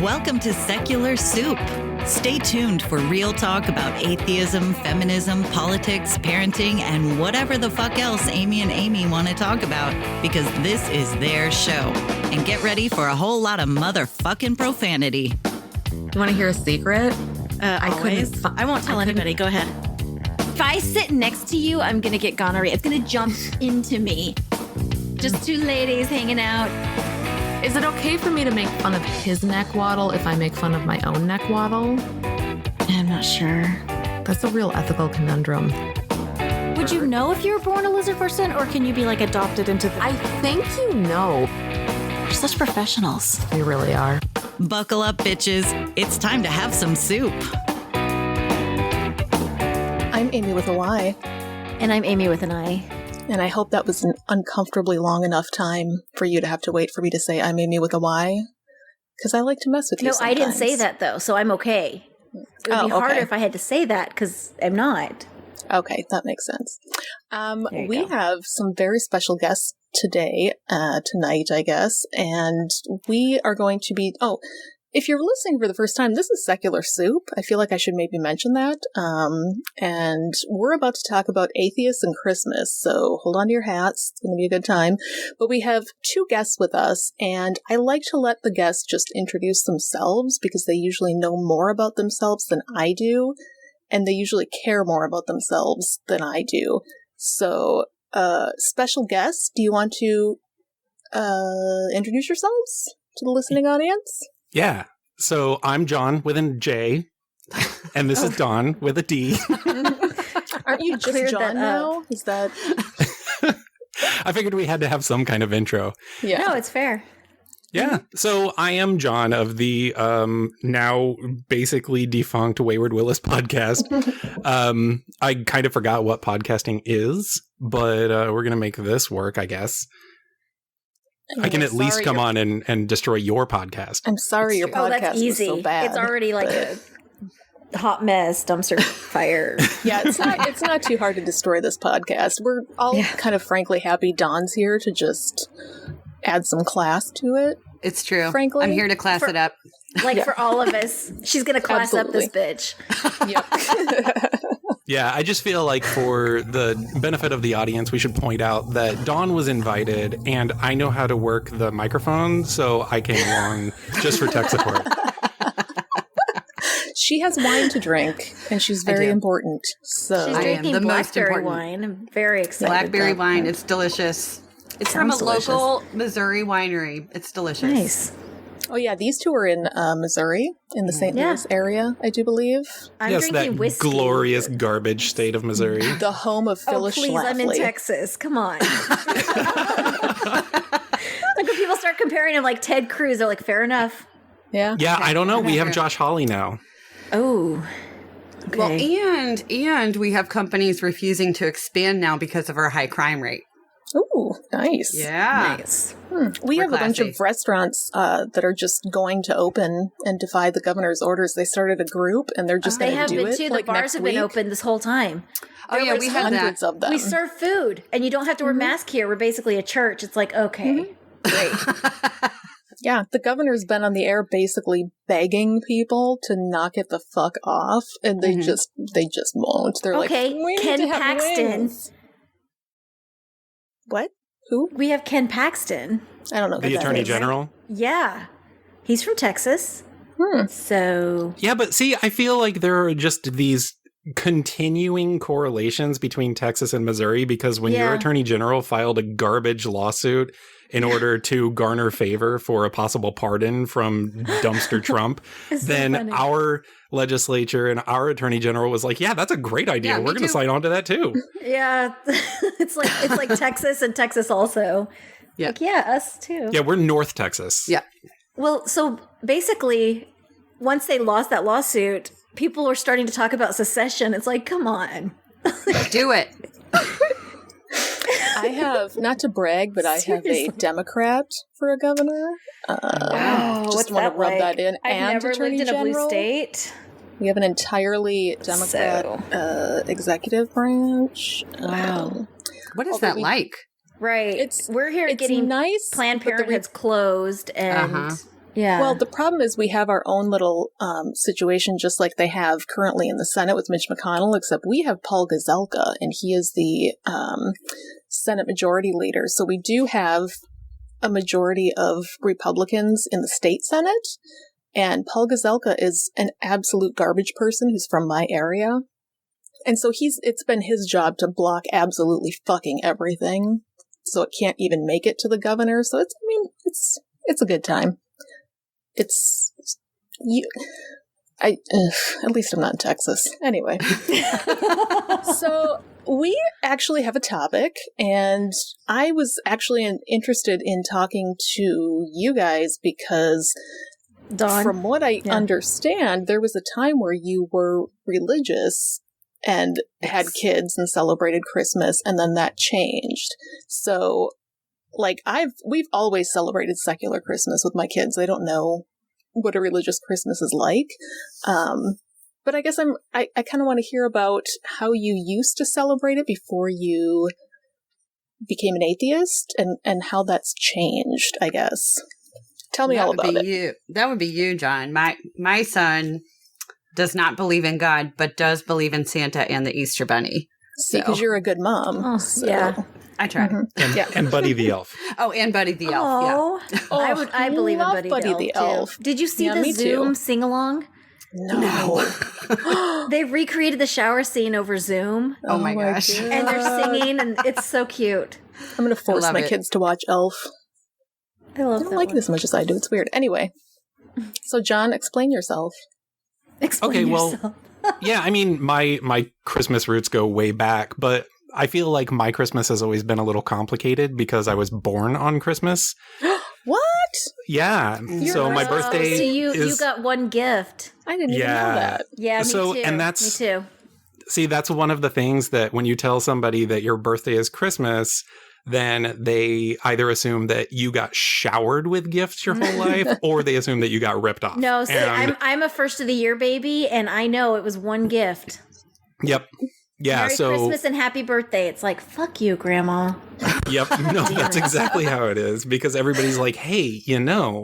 Welcome to Secular Soup. Stay tuned for real talk about atheism, feminism, politics, parenting, and whatever the fuck else Amy and Amy want to talk about, because this is their show. And get ready for a whole lot of motherfucking profanity. You want to hear a secret? I won't tell anybody. Go ahead. If I sit next to you, I'm going to get gonorrhea. It's going to jump into me. Just two ladies hanging out. Is it okay for me to make fun of his neck waddle if I make fun of my own neck waddle? I'm not sure. That's a real ethical conundrum. Would you know if you were born a lizard person, or can you be like adopted into the... I think you know. We're such professionals. We really are. Buckle up, bitches. It's time to have some soup. I'm Amy with a Y. And I'm Amy with an I. And I hope that was an uncomfortably long enough time for you to have to wait for me to say I'm Amy with a Y. Because I like to mess with you sometimes. I didn't say that, though, so I'm okay. It would be harder if I had to say that, because I'm not. Okay, that makes sense. We have some very special guests today, tonight, I guess, and we are going to be... if you're listening for the first time, this is Secular Soup. I feel like I should maybe mention that. And we're about to talk about atheists and Christmas, so hold on to your hats. It's going to be a good time. But we have two guests with us, and I like to let the guests just introduce themselves because they usually know more about themselves than I do, and they usually care more about themselves than I do. So, special guests, do you want to introduce yourselves to the listening audience? Yeah. So I'm Jon with a J, and this is Dawn with a D. Aren't you just Jon now? Is that... I figured we had to have some kind of intro. Yeah. No, it's fair. Yeah. So I am Jon of the now basically defunct Wayward Willis podcast. I kind of forgot what podcasting is, but we're going to make this work, I guess. I can at least come on and destroy your podcast. I'm sorry your podcast that's easy. Was so bad. It's already like a hot mess, dumpster fire. Yeah, it's not too hard to destroy this podcast. We're all kind of frankly happy Dawn's here to just add some class to it. It's true. Frankly. I'm here to class it up. For all of us. She's going to class up this bitch. Yep. Yeah, I just feel like for the benefit of the audience, we should point out that Dawn was invited, and I know how to work the microphone, so I came along just for tech support. She has wine to drink, and she's very important. So she's drinking the blackberry wine. I'm very excited. Blackberry wine. It's delicious. It's from a local Missouri winery. It's delicious. Nice. Oh, yeah. These two are in Missouri, in the St. Louis area, I do believe. I'm yes, drinking that whiskey. Glorious garbage state of Missouri. The home of Phyllis Schlafly. I'm in Texas. Come on. Like when people start comparing him like Ted Cruz, they're like, fair enough. Yeah. Yeah, I don't know. We have Josh Hawley now. Oh. Okay. Well, and we have companies refusing to expand now because of our high crime rate. Ooh, nice. Yeah. Nice. We have a bunch of restaurants that are just going to open and defy the governor's orders. They started a group, and they're just going to do it. They have been, too. The bars have been open this whole time. Oh, yeah, we had hundreds of them. We serve food, and you don't have to wear a mask here. We're basically a church. It's like, okay, great. Yeah, the governor's been on the air basically begging people to knock it the fuck off, and they just won't. They're like, we Ken need to have Paxton. wings. What? Who? We have Ken Paxton. I don't know. The Attorney General? Yeah. He's from Texas. So... Yeah, but see, I feel like there are just these continuing correlations between Texas and Missouri, because when your Attorney General filed a garbage lawsuit in order to garner favor for a possible pardon from dumpster Trump, then our legislature and our Attorney General was like, yeah, that's a great idea. We're going to sign on to that too. Yeah. it's like Texas and Texas also. Yeah. Like, yeah, us too. Yeah, we're North Texas. Yeah. Well, so basically, once they lost that lawsuit, people were starting to talk about secession. It's like, come on. Do it. I have, not to brag, but I have a Democrat for a governor. Just want to rub that in. I've and never Attorney lived in a blue General. State. We have an entirely Democrat executive branch. Wow. What is that like? Right. We're here it's getting nice. Planned Parenthood's closed, and Yeah. Well, the problem is we have our own little situation, just like they have currently in the Senate with Mitch McConnell, except we have Paul Gazelka, and he is the Senate Majority Leader. So we do have a majority of Republicans in the state Senate, and Paul Gazelka is an absolute garbage person who's from my area. And so it's been his job to block absolutely fucking everything, so it can't even make it to the governor. So it's a good time. At least I'm not in Texas. Anyway. So we actually have a topic, and I was actually interested in talking to you guys because Dawn, from what I understand, there was a time where you were religious and had kids and celebrated Christmas, and then that changed. So like we've always celebrated secular Christmas with my kids. They don't know what a religious Christmas is like. But I guess I kind of want to hear about how you used to celebrate it before you became an atheist and how that's changed, I guess. Tell me all about it. That would be you, John. My son does not believe in God, but does believe in Santa and the Easter Bunny. See, because you're a good mom. Oh, so. Yeah. I try. Mm-hmm. And Buddy the Elf. Oh, and Buddy the Elf. Yeah. I believe in Buddy the Elf. Too. Did you see the Zoom sing-along? No. They recreated the shower scene over Zoom. Oh my gosh. God. And they're singing, and it's so cute. I'm going to force my kids to watch Elf. I don't like it as much as I do. It's weird. Anyway. So, John, explain yourself. Explain yourself. Well, yeah, I mean, my Christmas roots go way back, but I feel like my Christmas has always been a little complicated because I was born on Christmas. What? Yeah. So my birthday so you got one gift. I didn't even know that. Yeah, me too. And me too. See, that's one of the things that when you tell somebody that your birthday is Christmas, then they either assume that you got showered with gifts your whole life, or they assume that you got ripped off. No, see, I'm a first of the year baby, and I know it was one gift. Yep. Yeah. Merry Christmas and happy birthday. It's like, fuck you, Grandma. Yep. No, that's exactly how it is, because everybody's like, hey,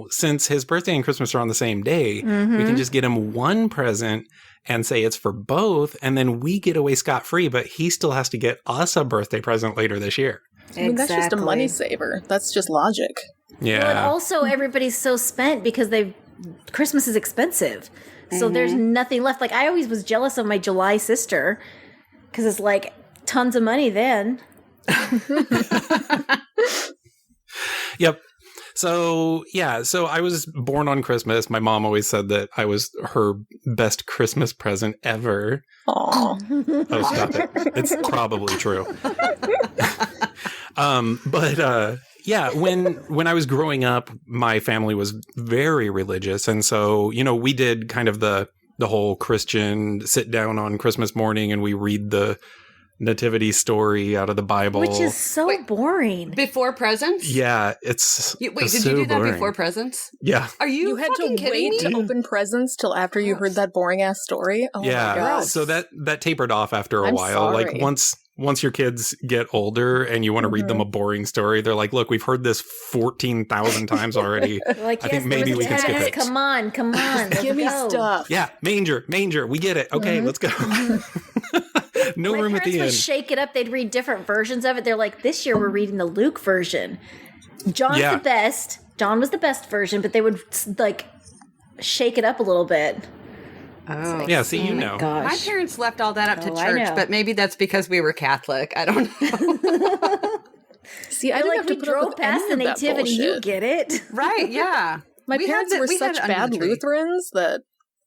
since his birthday and Christmas are on the same day, we can just get him one present and say it's for both, and then we get away scot-free, but he still has to get us a birthday present later this year. I mean, that's just a money saver. That's just logic. Yeah. Well, and also everybody's so spent because Christmas is expensive. So there's nothing left. Like, I always was jealous of my July sister because it's like tons of money then. Yep. So, yeah. So I was born on Christmas. My mom always said that I was her best Christmas present ever. Aww. Oh, stop it. It's probably true. Yeah, when I was growing up, my family was very religious. And so, we did kind of the whole Christian sit down on Christmas morning and we read the nativity story out of the Bible. Which is so boring. Before presents? Yeah, it's did so you do that boring. before presents? Yeah. Are you had to kidding wait me? to open presents till after you heard that boring ass story? Oh yeah. my God. So that tapered off after a I'm while. sorry. Like once your kids get older and you want to read them a boring story, they're like, look, we've heard this 14,000 times already. Like, I think maybe we can skip it. Come on. Give me stuff. Yeah, manger. We get it. Okay, let's go. No My room at the parents would end. shake it up. They'd read different versions of it. They're like, this year we're reading the Luke version. John's the best. John was the best version, but they would like shake it up a little bit. Oh. Yeah, see, Gosh. My parents left all that up to I church, know. but maybe that's because we were Catholic. I don't know. See, I didn't have to we put up drove with past the any of that nativity. You bullshit. get it. Right, yeah. My parents were such bad Lutherans that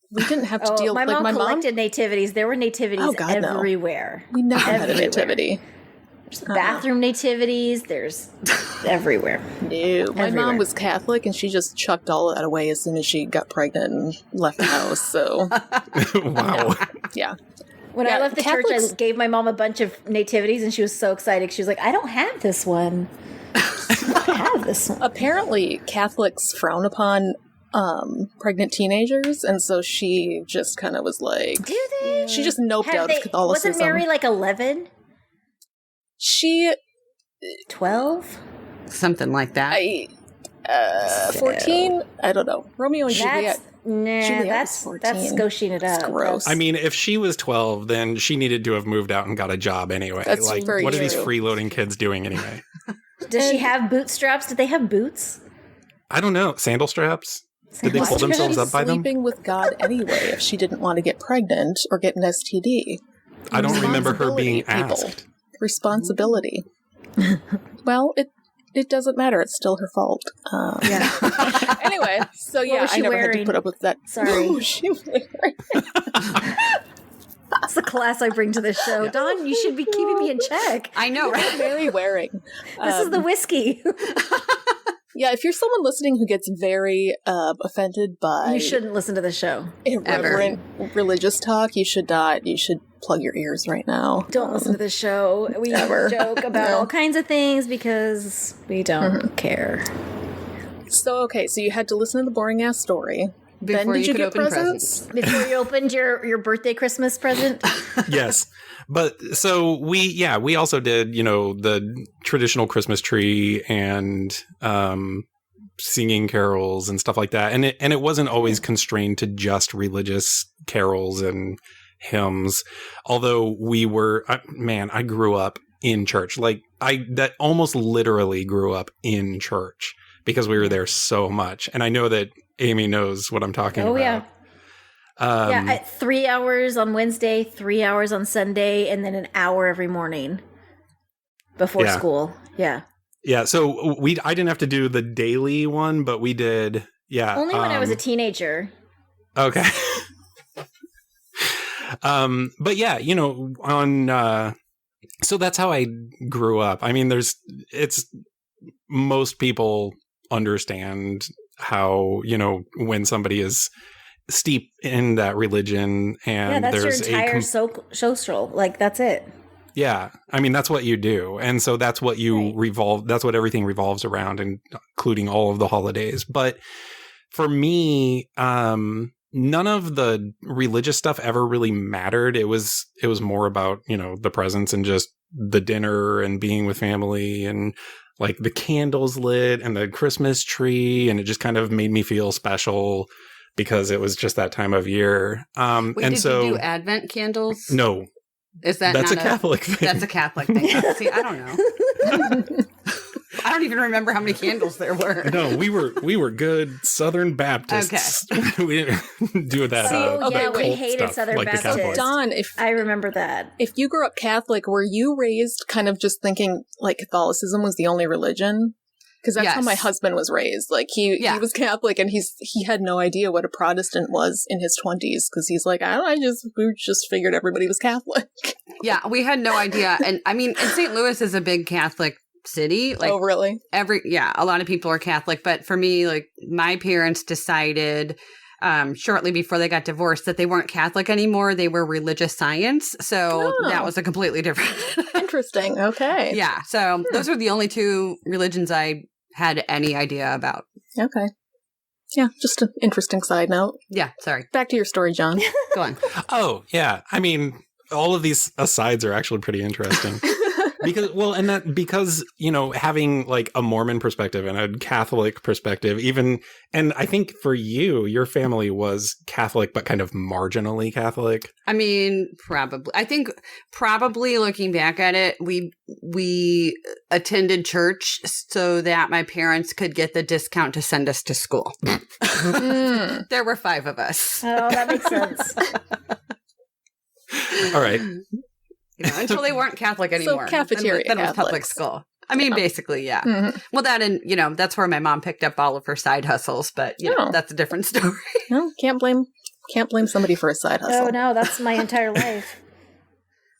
we didn't have to deal my with mom collected nativities. There were nativities everywhere. We never had a nativity. There's bathroom nativities. There's everywhere. No, my mom was Catholic, and she just chucked all of that away as soon as she got pregnant and left the house. So, wow. Yeah. When I left the church, I gave my mom a bunch of nativities, and she was so excited. She was like, "I don't have this one. I don't have this one." Apparently, Catholics frown upon pregnant teenagers, and so she just kind of was like, "Do they?" She just noped out of Catholicism. Wasn't Mary like 11? She 12? Something like that. 14? I don't know. Romeo and Juliet. That's 14. That's scoshing it up. It's gross. I mean, if she was 12, then she needed to have moved out and got a job anyway. That's like, very what are these true. freeloading kids doing anyway? Does she have bootstraps? Did they have boots? I don't know. Sandal straps? Did they Why pull would themselves She's up by them? sleeping with God anyway if she didn't want to get pregnant or get an STD. I don't remember her being Responsibility, people. asked. Responsibility. Well, it doesn't matter. It's still her fault. Yeah. Anyway, so yeah, was I she never had to wearing? put up with that. Sorry. What was she wearing? That's the class I bring to this show. Dawn, you should be keeping me in check. I know, What right? was Mary wearing? This is the whiskey. Yeah, if you're someone listening who gets very offended by You shouldn't listen to the show. irreverent religious talk, you should not. You should plug your ears right now. Don't listen to the show. We Ever. joke about No. all kinds of things because we don't care. So, okay, so you had to listen to the boring ass story. Then Before did you could get open presents? Before you opened your birthday Christmas present, Yes. But so we also did, the traditional Christmas tree and singing carols and stuff like that. And it wasn't always constrained to just religious carols and hymns. Although I grew up in church. Like that almost literally grew up in church because we were there so much. And I know that Amy knows what I'm talking about. yeah. At 3 hours on Wednesday, 3 hours on Sunday, and then an hour every morning before school. Yeah. Yeah, so I didn't have to do the daily one, but we did. Yeah, Only when I was a teenager. Okay. But yeah, so that's how I grew up. I mean, most people understand how, when somebody is steep in that religion and That's there's your entire social. Like, that's it. Yeah. I mean, that's what you do. And so that's what that's what everything revolves around, including all of the holidays. But for me, none of the religious stuff ever really mattered. It was more about, the presents and just the dinner and being with family and like the candles lit and the Christmas tree. And it just kind of made me feel special because it was just that time of year. Wait, did you do Advent candles? No. That's a Catholic thing. That's a Catholic thing. See, I don't know. I don't even remember how many candles there were. No, we were good Southern Baptists. Okay. We didn't do that. We hated Southern Baptists. So Dawn, I remember that. If you grew up Catholic, were you raised kind of just thinking like Catholicism was the only religion? Because that's how my husband was raised. Like he was Catholic, and he had no idea what a Protestant was in his 20s because he's like, we just figured everybody was Catholic. Yeah, we had no idea, and I mean, and St. Louis is a big Catholic city. Like, oh, really? A lot of people are Catholic, but for me, like my parents decided shortly before they got divorced that they weren't Catholic anymore. They were religious science, so that was a completely different. Interesting. Okay. Yeah. So those were the only two religions I had any idea about. Okay. Yeah, just an interesting side note. Yeah, sorry. Back to your story, John. Go on. Oh, yeah. I mean, all of these asides are actually pretty interesting. Because having like a Mormon perspective and a Catholic perspective, and I think for you, your family was Catholic, but kind of marginally Catholic. I mean, probably. I think probably looking back at it, we attended church so that my parents could get the discount to send us to school. There were 5 of us. Oh, that makes sense. All right. Until they weren't Catholic anymore. So cafeteria then it was public school. I mean, basically, yeah. Mm-hmm. Well, that and, that's where my mom picked up all of her side hustles, but, that's a different story. No, can't blame somebody for a side hustle. Oh, no, that's my entire life.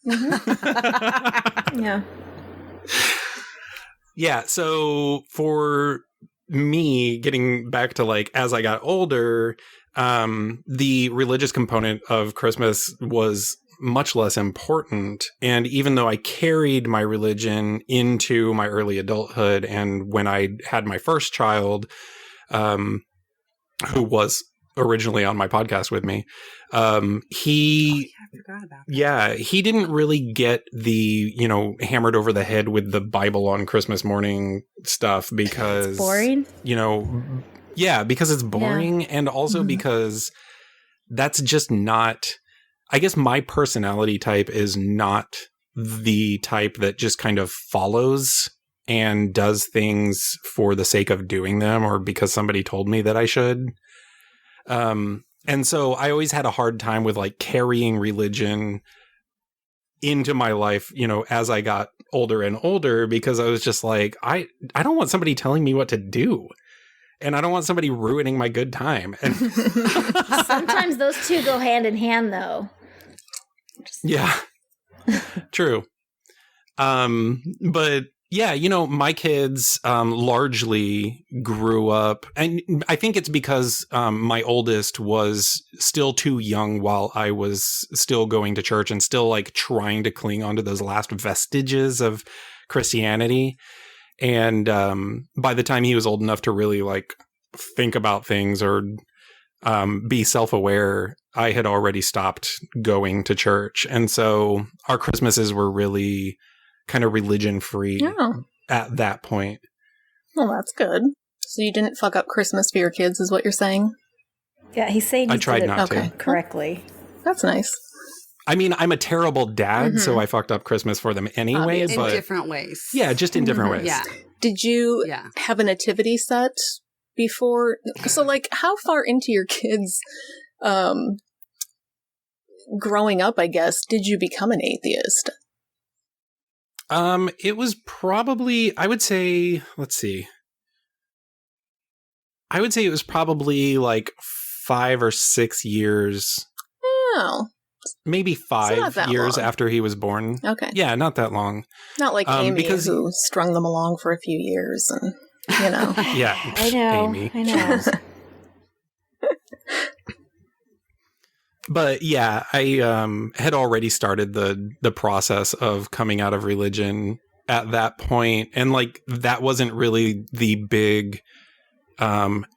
Mm-hmm. Yeah. Yeah, so for me, getting back to like, as I got older, the religious component of Christmas was much less important. And even though I carried my religion into my early adulthood, and when I had my first child, who was originally on my podcast with me. I forgot about that. Yeah, he didn't really get the, hammered over the head with the Bible on Christmas morning stuff because It's boring. Because it's boring, and also because that's just not, I guess my personality type is not the type that just kind of follows and does things for the sake of doing them or because somebody told me that I should. And so I always had a hard time with like carrying religion into my life, as I got older and older, because I was just like, I don't want somebody telling me what to do. And I don't want somebody ruining my good time. And Sometimes those two go hand in hand, though. yeah, true. But yeah, my kids largely grew up, and I think it's because my oldest was still too young while I was still going to church and still like trying to cling onto those last vestiges of Christianity. And by the time he was old enough to really like think about things or be self-aware, I had already stopped going to church. And so our Christmases were really kind of religion-free at that point. Well, that's good. So you didn't fuck up Christmas for your kids, is what you're saying? Yeah, he's saying I he tried did not to. correctly. That's nice. I mean, I'm a terrible dad, so I fucked up Christmas for them anyway. In but different ways. Yeah, just in different ways. Yeah. Did you Yeah. have a nativity set before? So, like, how far into your kids' growing up, I guess, did you become an atheist? It was probably, I would say, it was probably like 5 or 6 years. Oh. Maybe So 5 not that years long. after he was born. Okay. Yeah, not that long. Not like Amy, because- who strung them along for a few years and, Yeah, I know. Amy. I know. But yeah, I had already started the process of coming out of religion at that point, and like that wasn't really the big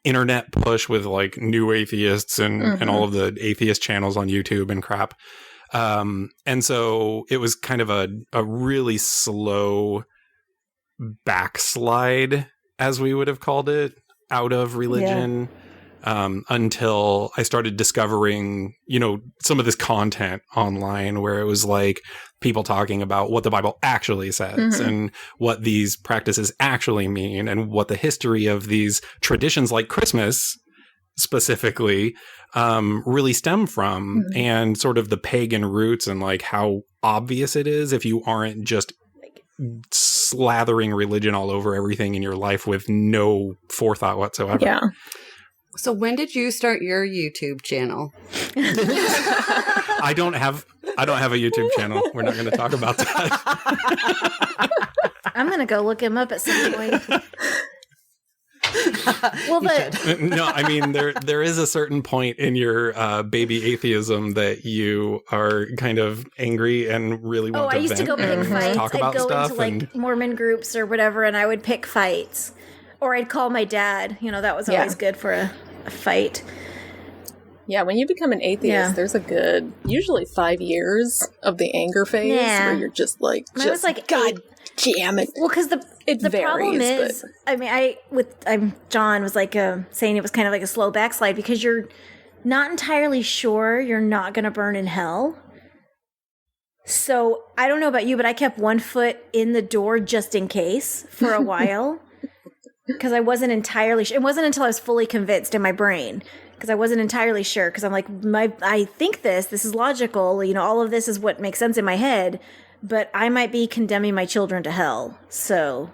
internet push with like new atheists and all of the atheist channels on YouTube and crap. And so it was kind of a really slow backslide, as we would have called it, out of religion. Until I started discovering, some of this content online where it was like people talking about what the Bible actually says and what these practices actually mean and what the history of these traditions like Christmas specifically really stem from and sort of the pagan roots and like how obvious it is if you aren't just slathering religion all over everything in your life with no forethought whatsoever. Yeah. So when did you start your YouTube channel? I don't have a YouTube channel. We're not going to talk about that. I'm going to go look him up at some point. Well, No, I mean there is a certain point in your baby atheism that you are kind of angry and really want I used to vent go pick and fights. talk I'd about go stuff. into like Mormon groups or whatever, and I would pick fights. Or I'd call my dad. That was always good for a fight. Yeah, when you become an atheist, there's a good, usually 5 years of the anger phase where you're just like, I was like, God damn it. Well, because the problem is, I mean, John was like saying it was kind of like a slow backslide because you're not entirely sure you're not going to burn in hell. So I don't know about you, but I kept one foot in the door just in case for a while because I wasn't entirely sure. It wasn't until I was fully convinced in my brain because I wasn't entirely sure because I'm like, I think this is logical. All of this is what makes sense in my head. But I might be condemning my children to hell, so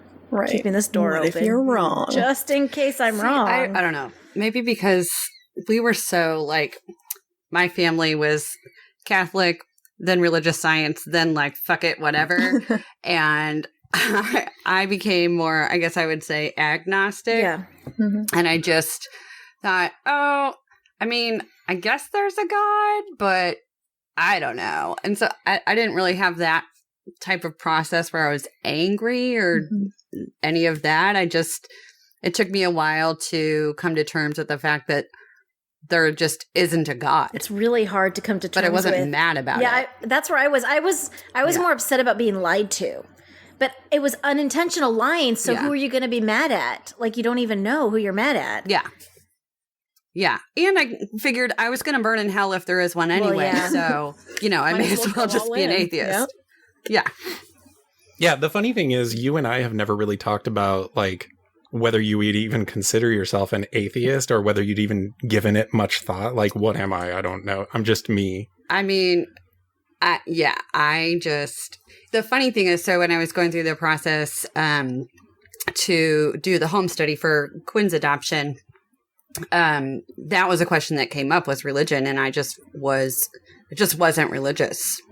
keeping this door open. If you're wrong, just in case I'm wrong. I don't know. Maybe because we were so like, my family was Catholic, then religious science, then like fuck it, whatever, and I became more, I guess I would say, agnostic. Yeah, and I just thought, I mean, I guess there's a God, but I don't know, and so I didn't really have that type of process where I was angry or any of that. It took me a while to come to terms with the fact that there just isn't a God. It's really hard to come to terms with. But I wasn't mad about it. That's where I was. I was more upset about being lied to. But it was unintentional lying, so who are you going to be mad at? Like, you don't even know who you're mad at. Yeah. Yeah. And I figured I was going to burn in hell if there is one anyway. So, I may as well just be an atheist. Yep. Yeah. Yeah, the funny thing is, you and I have never really talked about, like, whether you would even consider yourself an atheist or whether you'd even given it much thought. Like, what am I? I don't know. I'm just me. I mean, the funny thing is, so when I was going through the process to do the home study for Quinn's adoption, that was a question that came up, was religion. And I just wasn't religious.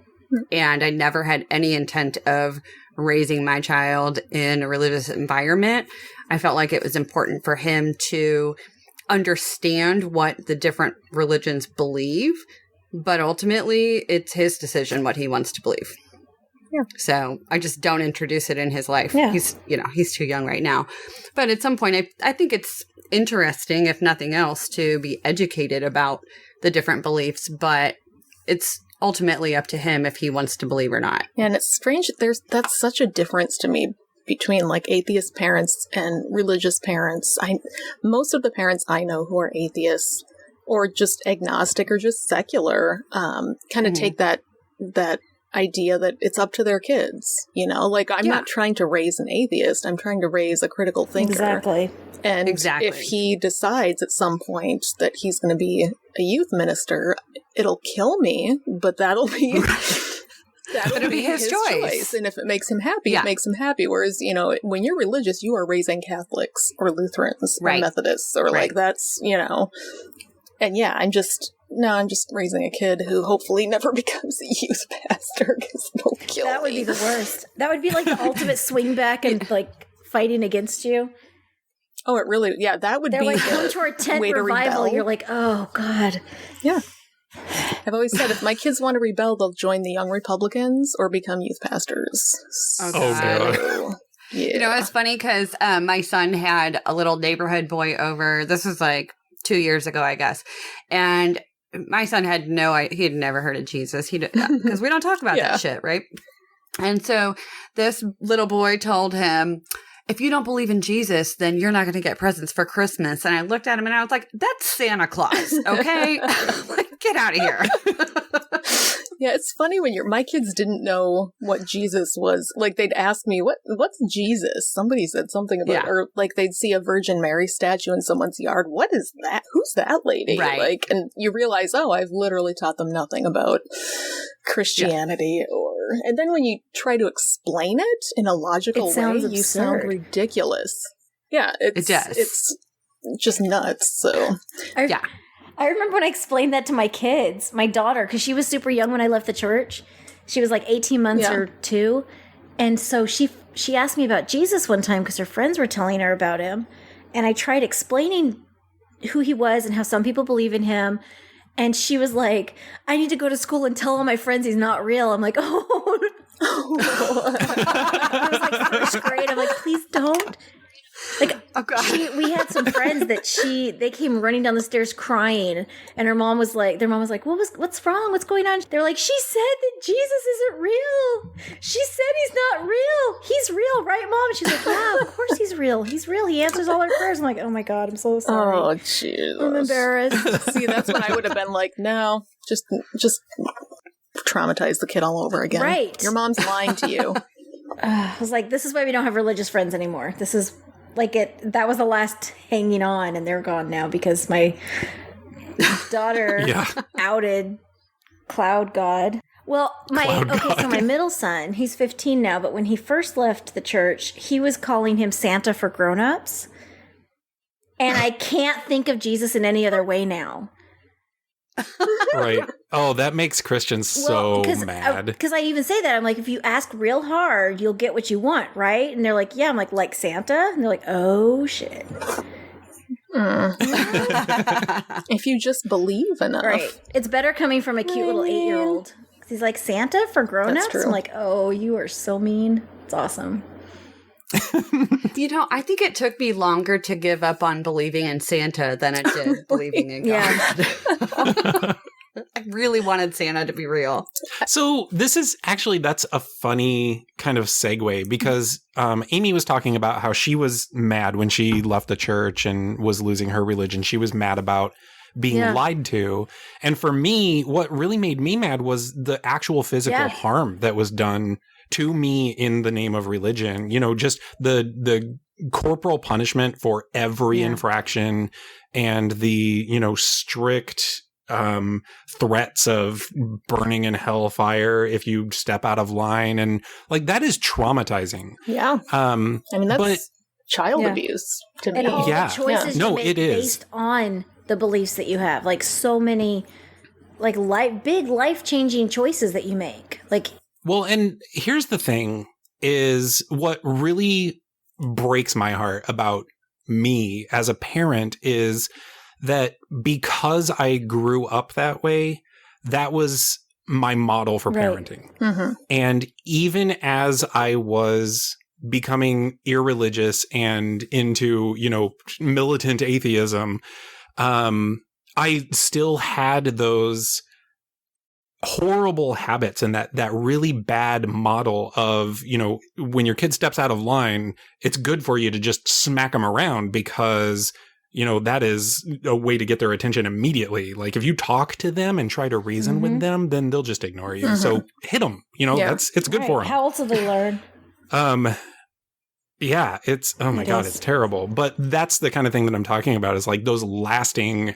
And I never had any intent of raising my child in a religious environment. I felt like it was important for him to understand what the different religions believe, but ultimately it's his decision what he wants to believe. Yeah. So I just don't introduce it in his life. Yeah. He's too young right now. But at some point, I think it's interesting, if nothing else, to be educated about the different beliefs, but it's ultimately up to him if he wants to believe or not. Yeah, and it's strange. That's such a difference to me between like atheist parents and religious parents. Most of the parents I know who are atheists or just agnostic or just secular kind of take that idea that it's up to their kids. Like, I'm not trying to raise an atheist. I'm trying to raise a critical thinker. Exactly. And if he decides at some point that he's going to be a youth minister, it'll kill me, but that'll be his choice. And if it makes him happy, it makes him happy. Whereas, when you're religious, you are raising Catholics or Lutherans or Methodists or like that's, and I'm just raising a kid who hopefully never becomes a youth pastor because it'll kill me. That would be the worst. That would be like the ultimate swing back and like fighting against you. Oh, it really, that would be like, come to our tent revival. You're like, oh, God. Yeah. I've always said if my kids want to rebel, they'll join the Young Republicans or become youth pastors. Oh, God. Yeah. It's funny because my son had a little neighborhood boy over. This was like 2 years ago, I guess. And my son had he had never heard of Jesus. Because we don't talk about that shit, right? And so this little boy told him, if you don't believe in Jesus, then you're not going to get presents for Christmas. And I looked at him and I was like, that's Santa Claus, okay? Like, get out of here. Yeah, it's funny when my kids didn't know what Jesus was. Like, they'd ask me, what's Jesus? Somebody said something about, or like they'd see a Virgin Mary statue in someone's yard. What is that? Who's that lady? Right. Like, and you realize, I've literally taught them nothing about Christianity and then when you try to explain it in a logical way, you sound ridiculous. Yeah, it does. It's just nuts. So, I remember when I explained that to my kids, my daughter, because she was super young when I left the church. She was like 18 months or 2. And so she asked me about Jesus one time because her friends were telling her about him. And I tried explaining who he was and how some people believe in him. And she was like, I need to go to school and tell all my friends he's not real. I'm like, oh. It was like first grade. I'm like, please don't. Like, we had some friends that they came running down the stairs crying, and their mom was like, what's wrong? What's going on? They're like, she said that Jesus isn't real. She said he's not real. He's real, right, Mom? And she's like, yeah, of course he's real. He's real. He answers all our prayers. I'm like, oh my God, I'm so sorry. Oh, Jesus. I'm embarrassed. See, that's when I would have been like, no, just traumatize the kid all over again. Right. Your mom's lying to you. I was like, this is why we don't have religious friends anymore. This is like that was the last hanging on, and they're gone now because my daughter outed Cloud God. Well, so my middle son, he's 15 now, but when he first left the church, he was calling him Santa for grown-ups. And I can't think of Jesus in any other way now. Right. Oh, that makes Christians so mad. Because I even say that. I'm like, if you ask real hard, you'll get what you want, right? And they're like, yeah. I'm like Santa? And they're like, oh, shit. If you just believe enough. Right. It's better coming from a cute little 8-year-old. He's like, Santa for grown-ups? I'm like, oh, you are so mean. It's awesome. I think it took me longer to give up on believing in Santa than it did believing in God. I really wanted Santa to be real. So this is actually, that's a funny kind of segue because Amy was talking about how she was mad when she left the church and was losing her religion. She was mad about being lied to. And for me, what really made me mad was the actual physical harm that was done to me in the name of religion. You know, just the corporal punishment for every infraction and the, you know, strict threats of burning in hellfire if you step out of line, and like that is traumatizing. I mean, that's child abuse to me. And all the choices you make it is based on the beliefs that you have, like so many like big life-changing choices that you make. Like, well, and here's the thing is what really breaks my heart about me as a parent is that because I grew up that way, that was my model for parenting. And even as I was becoming irreligious and into, you know, militant atheism, I still had those horrible habits and that really bad model of, you know, when your kid steps out of line, it's good for you to just smack them around because, you know, that is a way to get their attention immediately. Like if you talk to them and try to reason with them, then they'll just ignore you. So hit them, you know, it's good for them. How else do they learn? Yeah, it's, oh my God, it's terrible. But that's the kind of thing that I'm talking about is like those lasting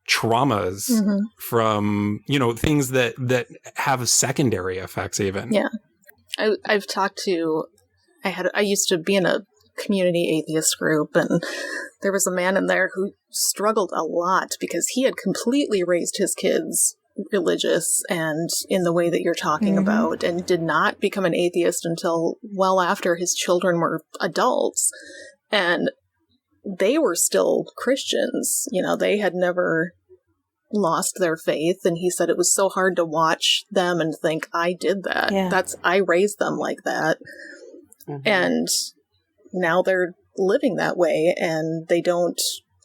traumas from, you know, things that have secondary effects even. Yeah. I've talked to, I used to be in a community atheist group, and there was a man in there who struggled a lot because he had completely raised his kids religious and in the way that you're talking about, and did not become an atheist until well after his children were adults. And they were still Christians. You know, they had never lost their faith. And he said it was so hard to watch them and think, I did that. I raised them like that. And now they're living that way, and they don't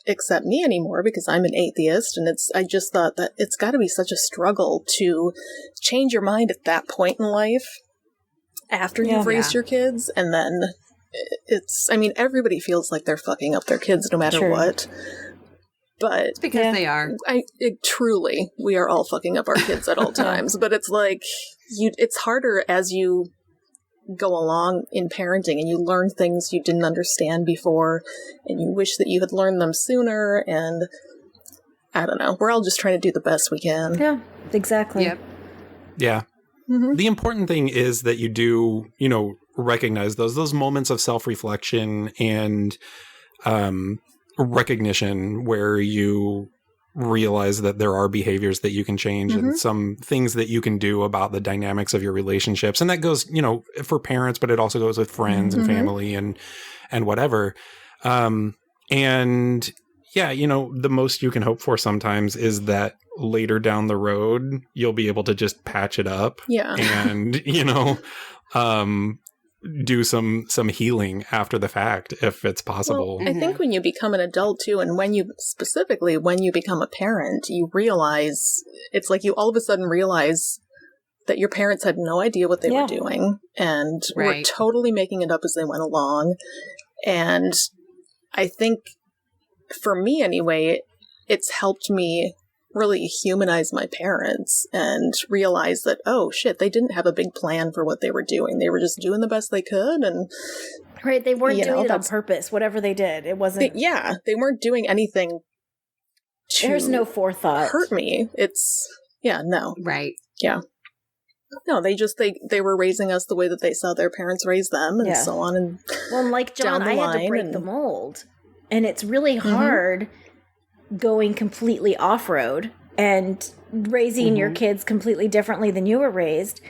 accept me anymore because I'm an atheist. And I just thought that it's got to be such a struggle to change your mind at that point in life after you've raised your kids. And then I mean, everybody feels like they're fucking up their kids no matter what. But it's because they are. Truly, we are all fucking up our kids at all times. But it's like, it's harder as you go along in parenting and you learn things you didn't understand before and you wish that you had learned them sooner. And I don't know, we're all just trying to do the best we can. Yeah, exactly. Yep. Yeah. The important thing is that you do, you know, recognize those moments of self-reflection and recognition where you realize that there are behaviors that you can change and some things that you can do about the dynamics of your relationships. And that goes, you know, for parents, but it also goes with friends and family and whatever. And yeah, you know, the most you can hope for sometimes is that later down the road, you'll be able to just patch it up and, you know, do some healing after the fact if it's possible. Well, I think when you become an adult too, and when you become a parent, you realize, it's like you all of a sudden realize that your parents had no idea what they were doing and were totally making it up as they went along. And I think for me anyway, it's helped me really humanize my parents and realize that, oh shit, they didn't have a big plan for what they were doing. They were just doing the best they could. And they weren't doing it on purpose. Whatever they did, it wasn't. They weren't doing anything to There's no forethought. hurt me. It's no. Right. Yeah. No, they were raising us the way that they saw their parents raise them, and so on. And well, like John, I had to break the mold, and it's really hard going completely off-road and raising your kids completely differently than you were raised.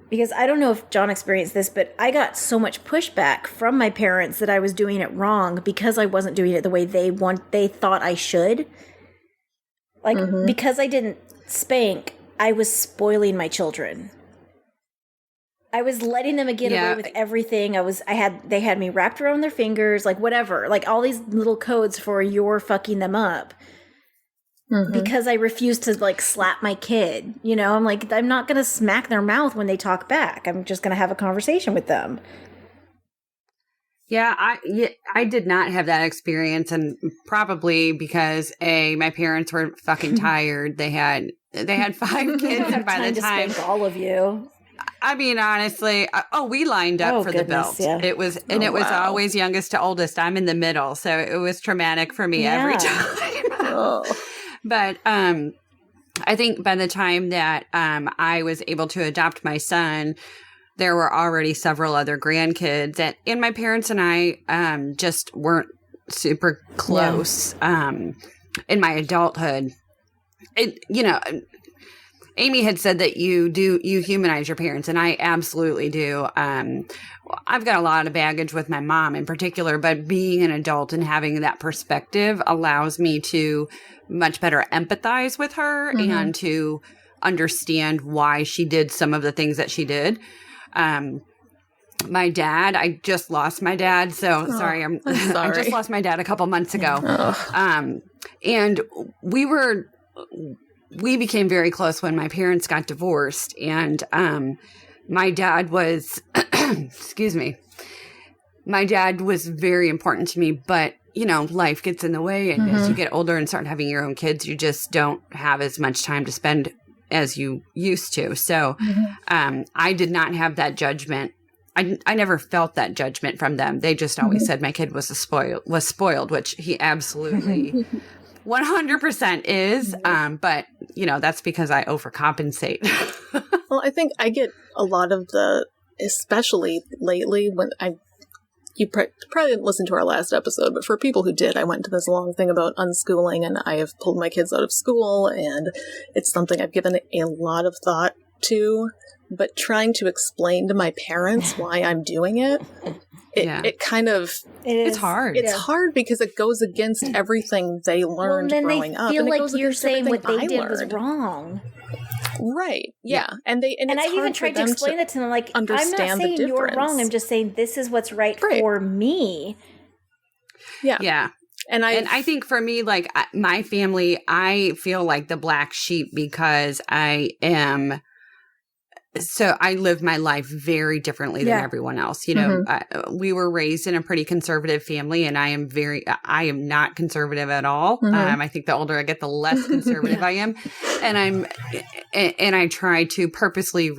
Because I don't know if John experienced this, but I got so much pushback from my parents that I was doing it wrong because I wasn't doing it the way they thought I should. Like, because I didn't spank, I was spoiling my children. I was letting them get away with everything. They had me wrapped around their fingers, like whatever, like all these little codes for you're fucking them up. Because I refused to like slap my kid. You know, I'm like, I'm not going to smack their mouth when they talk back. I'm just going to have a conversation with them. Yeah, I did not have that experience, and probably because my parents were fucking tired. They had 5 kids, and by the time to all of you. I mean, honestly, we lined up for the belt. Yeah. It was, and it was always youngest to oldest. I'm in the middle, so it was traumatic for me every time. But I think by the time that I was able to adopt my son, there were already several other grandkids, and my parents and I just weren't super close in my adulthood. Amy had said that you humanize your parents, and I absolutely do. I've got a lot of baggage with my mom in particular, but being an adult and having that perspective allows me to much better empathize with her and to understand why she did some of the things that she did. My dad, I just lost my dad. So sorry. I'm sorry. I just lost my dad a couple months ago. And we became very close when my parents got divorced, and my dad was, excuse me, my dad was very important to me, but life gets in the way, and as you get older and start having your own kids, you just don't have as much time to spend as you used to. So I did not have that judgment. I never felt that judgment from them. They just always said my kid was spoiled, which he absolutely 100% is. But that's because I overcompensate. Well, I think I get a lot of especially lately when you probably didn't listen to our last episode, but for people who did, I went into this long thing about unschooling, and I have pulled my kids out of school, and it's something I've given a lot of thought to, but trying to explain to my parents why I'm doing it, it kind of... It's hard. It's hard because it goes against everything they learned growing up. Feel and like it goes you're saying what they did learned. was wrong. Right. Yeah. And I've even tried to explain it to them, like, I'm not saying you're wrong. I'm just saying this is what's right for me. Yeah. Yeah. And I think for me, like my family, I feel like the black sheep because I live my life very differently than everyone else. We were raised in a pretty conservative family, and I am not conservative at all. I think the older I get, the less conservative I am. And I try to purposely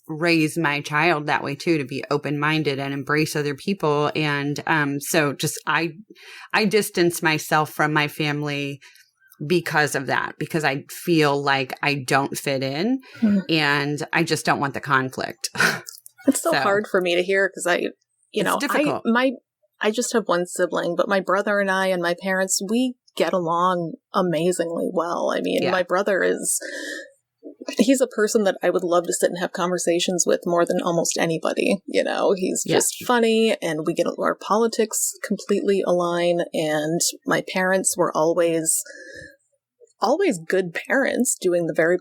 raise my child that way too, to be open-minded and embrace other people. And so just I distance myself from my family because of that, because I feel like I don't fit in and I just don't want the conflict. It's so hard for me to hear because it's difficult. I just have one sibling, but my brother and I and my parents, we get along amazingly well. I mean, my brother he's a person that I would love to sit and have conversations with more than almost anybody. He's just funny, and we get our politics completely align. And my parents were always good parents, doing the very,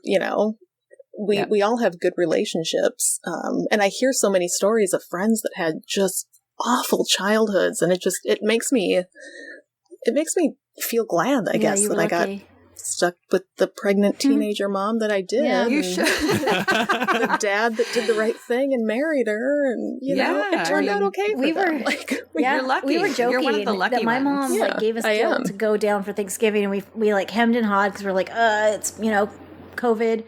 we all have good relationships. And I hear so many stories of friends that had just awful childhoods, and it makes me feel glad, I guess, that I got stuck with the pregnant teenager mom that I did. Yeah, you should. The dad that did the right thing and married her, and it turned out okay for them. You're lucky. We were joking You're one of the lucky that my mom gave us guilt to go down for Thanksgiving, and we like hemmed and hawed because we're like, it's COVID.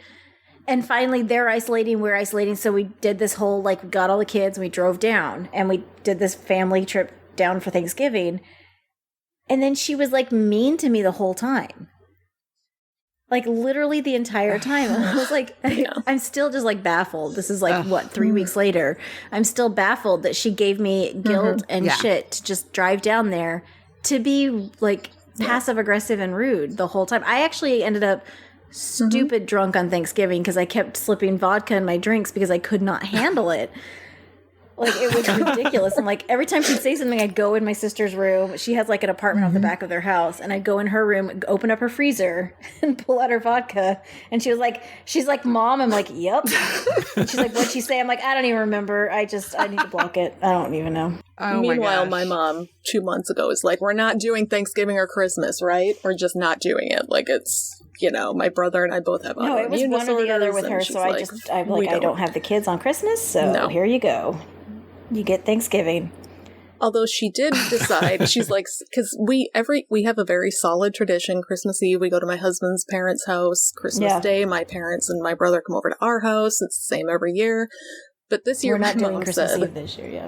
And finally, they're isolating, we're isolating. So we did this whole, we got all the kids, and we drove down, and we did this family trip down for Thanksgiving. And then she was, mean to me the whole time. Literally the entire time. I was like, I'm still just, baffled. This is, 3 weeks later. I'm still baffled that she gave me guilt and shit to just drive down there to be, passive-aggressive and rude the whole time. I actually ended up stupid drunk on Thanksgiving because I kept slipping vodka in my drinks because I could not handle it. Like, it was ridiculous. And like, every time she'd say something, I'd go in my sister's room. She has like an apartment off the back of their house. And I'd go in her room, open up her freezer and pull out her vodka. And she's like, Mom. I'm like, yep. And she's like, what'd she say? I'm like, I don't even remember. I need to block it. I don't even know. Oh, Meanwhile, my mom 2 months ago is like, we're not doing Thanksgiving or Christmas, right? We're just not doing it. Like, it's, you know, my brother and I both have no, it was one or the other with her. So I don't have the kids on Christmas. So here you go. You get Thanksgiving. Although she did decide, she's like, because we have a very solid tradition. Christmas Eve, we go to my husband's parents' house. Christmas Day, my parents and my brother come over to our house. It's the same every year. But this year, we're not doing Mom Christmas said, Eve this year,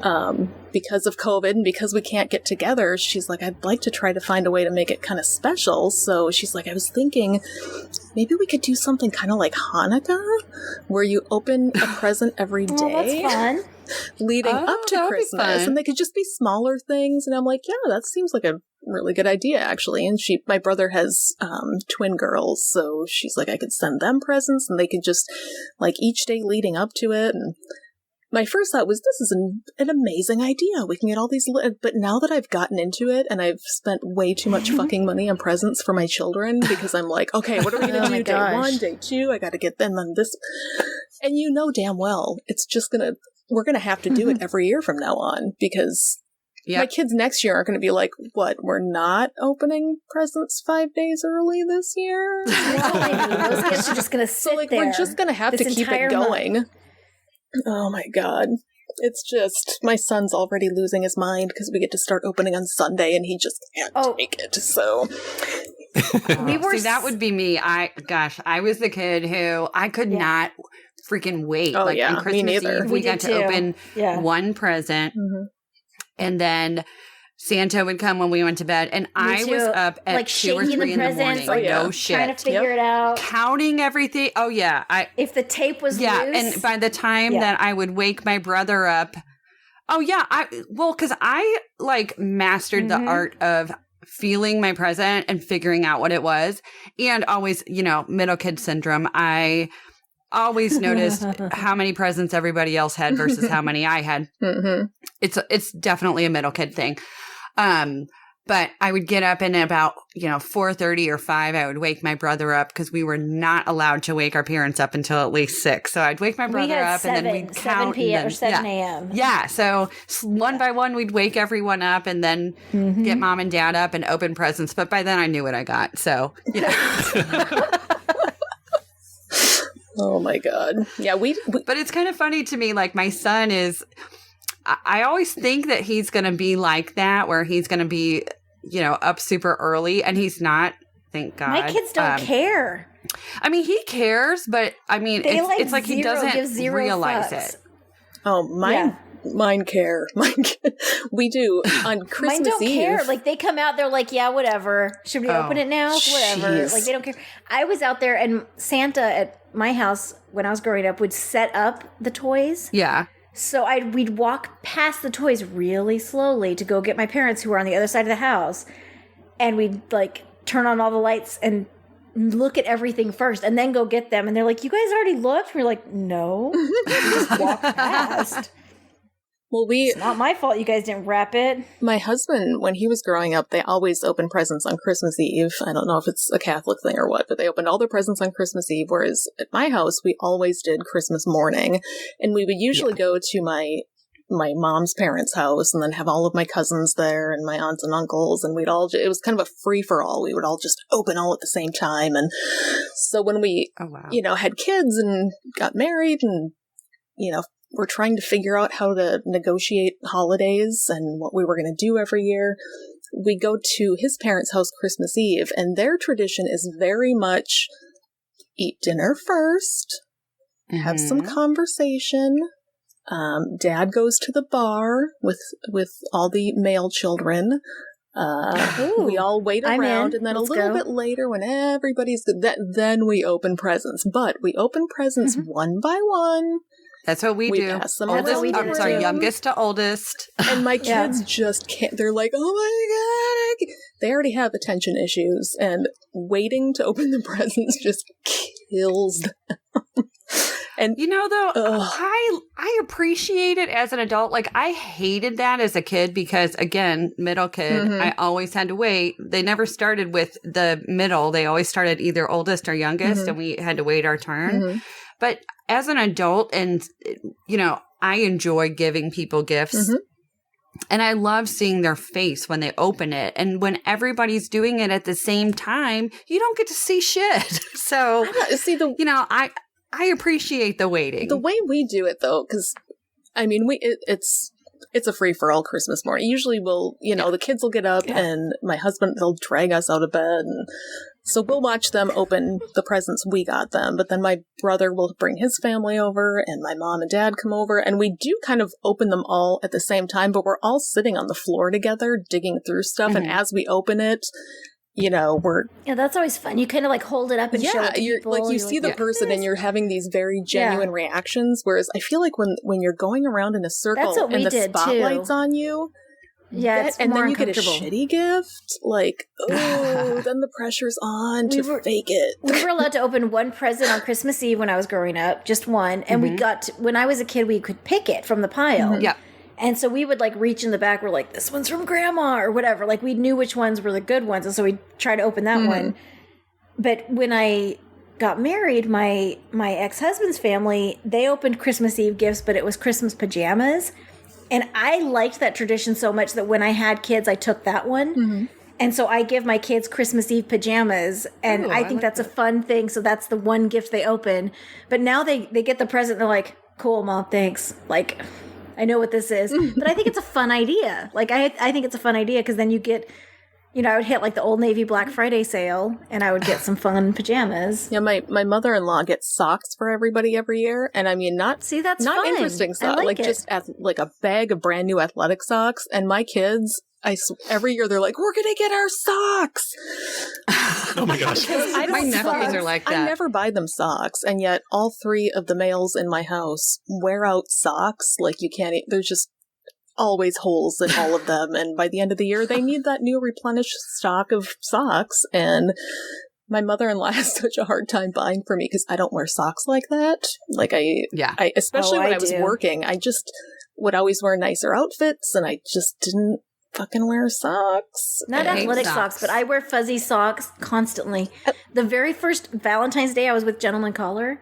because of COVID and because we can't get together, she's like, I'd like to try to find a way to make it kind of special. So she's like, I was thinking maybe we could do something kind of like Hanukkah, where you open a present every day. Oh, that's fun. Leading up to Christmas, and they could just be smaller things. And I'm like, yeah, that seems like a really good idea, actually. And my brother has twin girls, so she's like, I could send them presents, and they could just like each day leading up to it. And my first thought was, this is an amazing idea. We can get all these, but now that I've gotten into it and I've spent way too much fucking money on presents for my children, because I'm like, okay, what are we gonna do? Day 1, day 2, I gotta get them on this, and you know damn well it's just we're going to have to do it every year from now on, because my kids next year aren't going to be like, what, we're not opening presents 5 days early this year? Those kids are just going to sit there. We're just going to have to keep it going. Month. Oh my God. It's just, my son's already losing his mind because we get to start opening on Sunday and he just can't take it. So that would be me. I was the kid who I could not freaking wait. On Christmas Eve, we got to open one present, and then Santa would come when we went to bed, and I was up at like 2 or 3 in the morning. No shit, trying to figure it out, counting everything. Oh yeah, if the tape was loose. And by the time that I would wake my brother up, because I like mastered the art of feeling my present and figuring out what it was, and always, middle kid syndrome. I always noticed how many presents everybody else had versus how many I had. It's definitely a middle kid thing. But I would get up and about 4:30 or 5, I would wake my brother up, because we were not allowed to wake our parents up until at least 6. So I'd wake my brother up and then we'd count 7 p.m. or 7 a.m. Yeah. So one by one, we'd wake everyone up and then get mom and dad up and open presents. But by then I knew what I got. So, Oh my God. Yeah, but it's kind of funny to me. Like, my son is, I always think that he's going to be like that, where he's going to be, up super early, and he's not. Thank God. My kids don't care. I mean, he cares, but I mean, it's like he doesn't realize fucks. it. Oh, mine care. We do on Christmas Mine don't Eve. care. Like, they come out, they're like, yeah, whatever. Should we open it now? Whatever. Geez. Like, they don't care. I was out there, and Santa at my house when I was growing up would set up the toys. Yeah. So we'd walk past the toys really slowly to go get my parents, who were on the other side of the house, and we'd like turn on all the lights and look at everything first and then go get them. And they're like, you guys already looked? We're like, no, we just walked past. Well, it's not my fault you guys didn't wrap it. My husband, when he was growing up, they always opened presents on Christmas Eve. I don't know if it's a Catholic thing or what, but they opened all their presents on Christmas Eve, whereas at my house, we always did Christmas morning. And we would usually go to my mom's parents' house and then have all of my cousins there and my aunts and uncles, and it was kind of a free-for-all. We would all just open all at the same time. And so when we, had kids and got married and, we're trying to figure out how to negotiate holidays and what we were going to do every year, we go to his parents' house Christmas Eve, and their tradition is very much eat dinner first, have some conversation. Dad goes to the bar with all the male children. We all wait around, and then a little bit later, when everybody's good, then we open presents. But we open presents one by one. That's what we do. Pass them all sorry, youngest to oldest. And my kids just can't. They're like, oh my God. They already have attention issues, and waiting to open the presents just kills them. And I appreciate it as an adult. Like, I hated that as a kid because, again, middle kid, I always had to wait. They never started with the middle. They always started either oldest or youngest, and we had to wait our turn. But as an adult, and, you know, I enjoy giving people gifts. And I love seeing their face when they open it. And when everybody's doing it at the same time, you don't get to see shit. So, I appreciate the waiting. The way we do it, though, because, I mean, it's a free-for-all Christmas morning. Usually the kids will get up and my husband, they'll drag us out of bed. And so we'll watch them open the presents we got them. But then my brother will bring his family over and my mom and dad come over. And we do kind of open them all at the same time, but we're all sitting on the floor together, digging through stuff. And as we open it, that's always fun. You kind of like hold it up and show it to people. Like you see the person and you're having these very genuine reactions. Whereas I feel like when you're going around in a circle and the spotlight's on you, and then you get a shitty gift, like, then the pressure's on to fake it. We were allowed to open one present on Christmas Eve when I was growing up, just one. And when I was a kid, we could pick it from the pile. And so we would like reach in the back. We're like, this one's from grandma or whatever. Like we knew which ones were the good ones. And so we'd try to open that one. But when I got married, my ex-husband's family, they opened Christmas Eve gifts, but it was Christmas pajamas. And I liked that tradition so much that when I had kids, I took that one. And so I give my kids Christmas Eve pajamas. And I think that's a fun thing. So that's the one gift they open. But now they get the present. They're like, cool, Mom, thanks. Like, I know what this is. But I think it's a fun idea. Like, I think it's a fun idea because then you get, I would hit like the Old Navy Black Friday sale and I would get some fun pajamas. Yeah, my mother-in-law gets socks for everybody every year. And I mean, not fun. Interesting socks, like just like a bag of brand new athletic socks. And my kids, every year they're like, we're going to get our socks. Oh my gosh. My nephews are like that. I never buy them socks. And yet all three of the males in my house wear out socks. Like you can't, there's just always holes in all of them. And by the end of the year, they need that new replenished stock of socks. And my mother-in-law has such a hard time buying for me because I don't wear socks like that. Like especially when I was working, I just would always wear nicer outfits and I just didn't fucking wear socks. Not athletic socks, but I wear fuzzy socks constantly. The very first Valentine's Day I was with Gentleman Caller,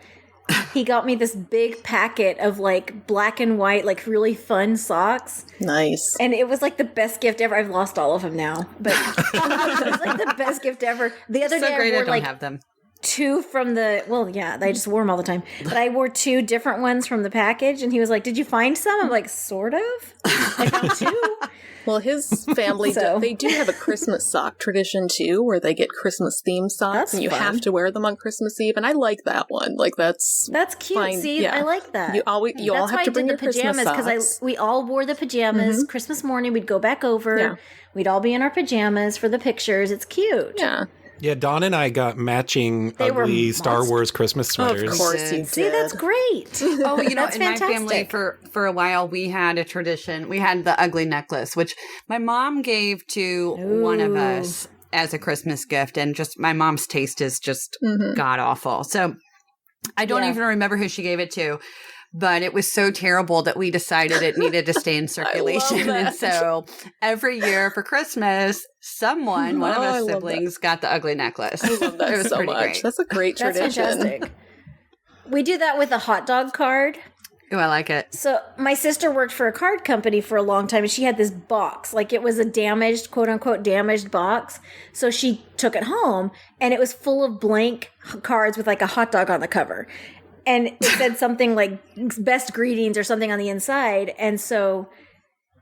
he got me this big packet of like black and white, like really fun socks. Nice. And it was like the best gift ever. I've lost all of them now, but it was like the best gift ever. The other day I wore like have them. Two from I just wore them all the time. But I wore two different ones from the package and he was like, did you find some? I'm like, sort of. I found two. Well, his family, they do have a Christmas sock tradition, too, where they get Christmas-themed socks, and you have to wear them on Christmas Eve, and I like that one. Like, that's cute. fine. See, I like that. You all have to bring your Christmas socks. Because we all wore the pajamas. Christmas morning, we'd go back over. Yeah. We'd all be in our pajamas for the pictures. It's cute. Yeah. Yeah, Dawn and I got matching ugly Star Wars Christmas sweaters. Of course you did. See, that's great. Oh, that's in fantastic. my family for a while, we had a tradition. We had the ugly necklace, which my mom gave to one of us as a Christmas gift. And just my mom's taste is just god-awful. So I don't even remember who she gave it to. But it was so terrible that we decided it needed to stay in circulation. And so every year for Christmas, one of us siblings got the ugly necklace. I love that it was so pretty much. Great. That's a great tradition. That's fantastic. We do that with a hot dog card. Oh, I like it. So my sister worked for a card company for a long time, and she had this box. Like, it was a damaged, quote-unquote, damaged box. So she took it home, and it was full of blank cards with, like, a hot dog on the cover. And it said something like best greetings or something on the inside. And so,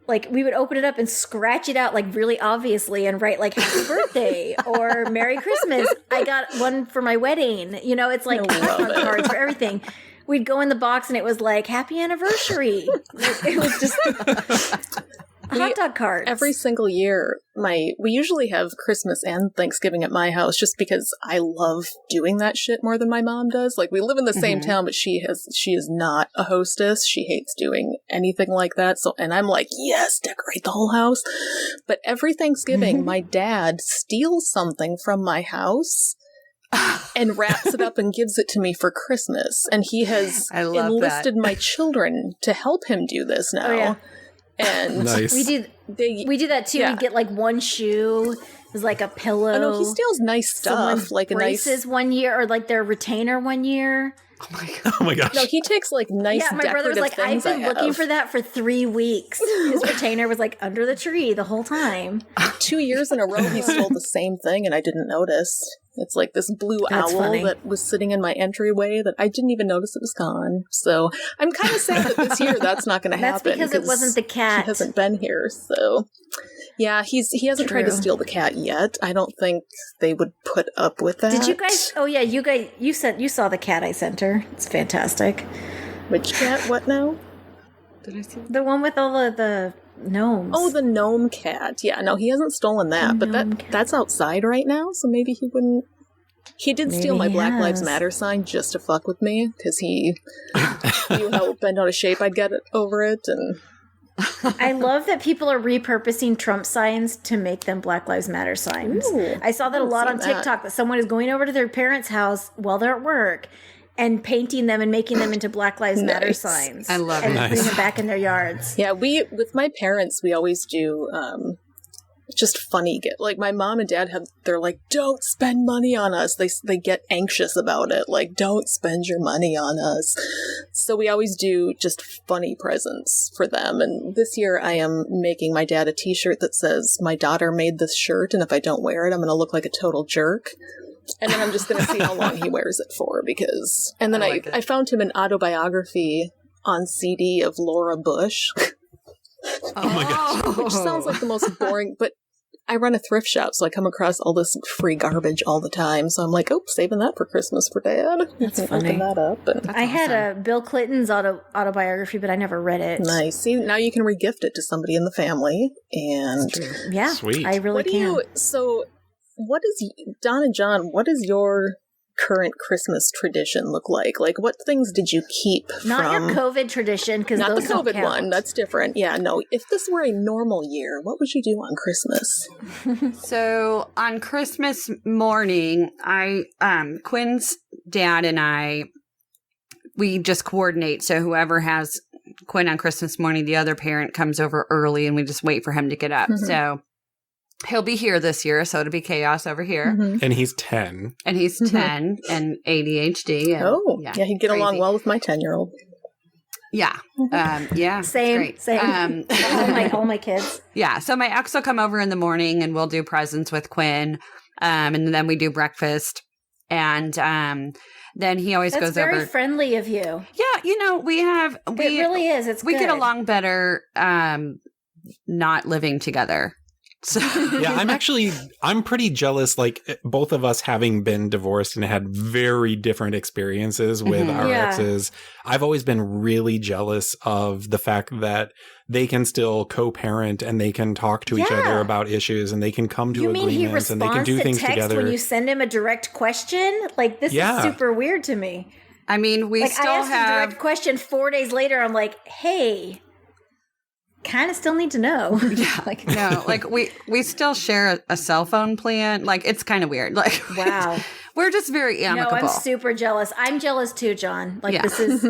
like, we would open it up and scratch it out, like, really obviously and write, like, happy birthday or Merry Christmas. I got one for my wedding. It's like cards for everything. We'd go in the box and it was like, happy anniversary. It was just hot dog cards. Every single year, we usually have Christmas and Thanksgiving at my house just because I love doing that shit more than my mom does. Like, we live in the same town, but she is not a hostess. She hates doing anything like that. So, and I'm like, yes, decorate the whole house. But every Thanksgiving, my dad steals something from my house and wraps it up and gives it to me for Christmas. And he has enlisted my children to help him do this now. Oh, yeah. And nice. We do that too. Yeah. We get like one shoe. It was like a pillow. Oh, no, he steals nice stuff, like a nice braces one year, or like their retainer one year. Oh my gosh. No, he takes like nice. Yeah, my brother was like, I've been looking for that for 3 weeks. His retainer was like under the tree the whole time. 2 years in a row, he stole the same thing, and I didn't notice. It's like this blue That's owl funny. that was sitting in my entryway that I didn't even notice it was gone. So I'm kind of sad that this year that's not going to happen. That's because it wasn't the cat. He hasn't been here, so yeah, he hasn't tried to steal the cat yet. I don't think they would put up with that. Did you guys? Oh yeah, you saw the cat I sent her. It's fantastic. Which cat? What now? Did I see that? The one with all the gnomes. Oh, the gnome cat. Yeah, no, he hasn't stolen that, but that's outside right now, so maybe he wouldn't. He did steal my Black Lives Matter sign just to fuck with me, because he knew how bent out of shape I'd get over it, and I love that people are repurposing Trump signs to make them Black Lives Matter signs. Ooh, I saw that a lot on TikTok, that someone is going over to their parents' house while they're at work and painting them and making them into Black Lives Matter signs. I love and it. putting them back in their yards. yeah, with my parents, we always do just funny like my mom and dad they're like, don't spend money on us. They get anxious about it, like, don't spend your money on us. So we always do just funny presents for them. And this year I am making my dad a t-shirt that says, my daughter made this shirt, and if I don't wear it, I'm going to look like a total jerk. And then I'm just going to see how long he wears it for, because and then I found him an autobiography on CD of Laura Bush. Oh my gosh. Which sounds like the most boring, but I run a thrift shop, so I come across all this free garbage all the time. So I'm like, oh, saving that for Christmas for Dad. That's funny. Open that up. And I had a Bill Clinton's autobiography, but I never read it. nice. See, now you can regift it to somebody in the family. And Yeah, Sweet. I really can. what is, Dawn and Jon, what is your current Christmas tradition look like? Like, what things did you keep Not from... your COVID tradition, because Not those the don't COVID count. one. That's different. Yeah, no. If this were a normal year, what would you do on Christmas? So on Christmas morning, Quinn's dad and I, we just coordinate. So whoever has Quinn on Christmas morning, the other parent comes over early, and we just wait for him to get up. Mm-hmm. So he'll be here this year, so it'll be chaos over here. Mm-hmm. And he's 10. And he's 10 and ADHD. And, yeah, he'd get along well with my 10-year-old. Yeah. Yeah. Same. all my kids. Yeah. So my ex will come over in the morning, and we'll do presents with Quinn. And then we do breakfast. And then he always That's goes very over. friendly of you. Yeah. It really is. It's we good. get along better not living together. So Yeah, I'm pretty jealous, like, both of us having been divorced and had very different experiences with our Yeah. exes. I've always been really jealous of the fact that they can still co-parent and they can talk to each Yeah. other about issues and they can come to You mean he agreements and they can responds do to things text together. when you send him a direct question? Like, this is super weird to me. I mean, we Like, still I asked a have. direct question 4 days later. I'm like, hey, kind of still need to know. Yeah. Like, No, like we still share a cell phone plan. Like, it's kind of weird. Like, wow. we're just very amicable. No, I'm super jealous. I'm jealous too, Jon. Like, Yeah. this is,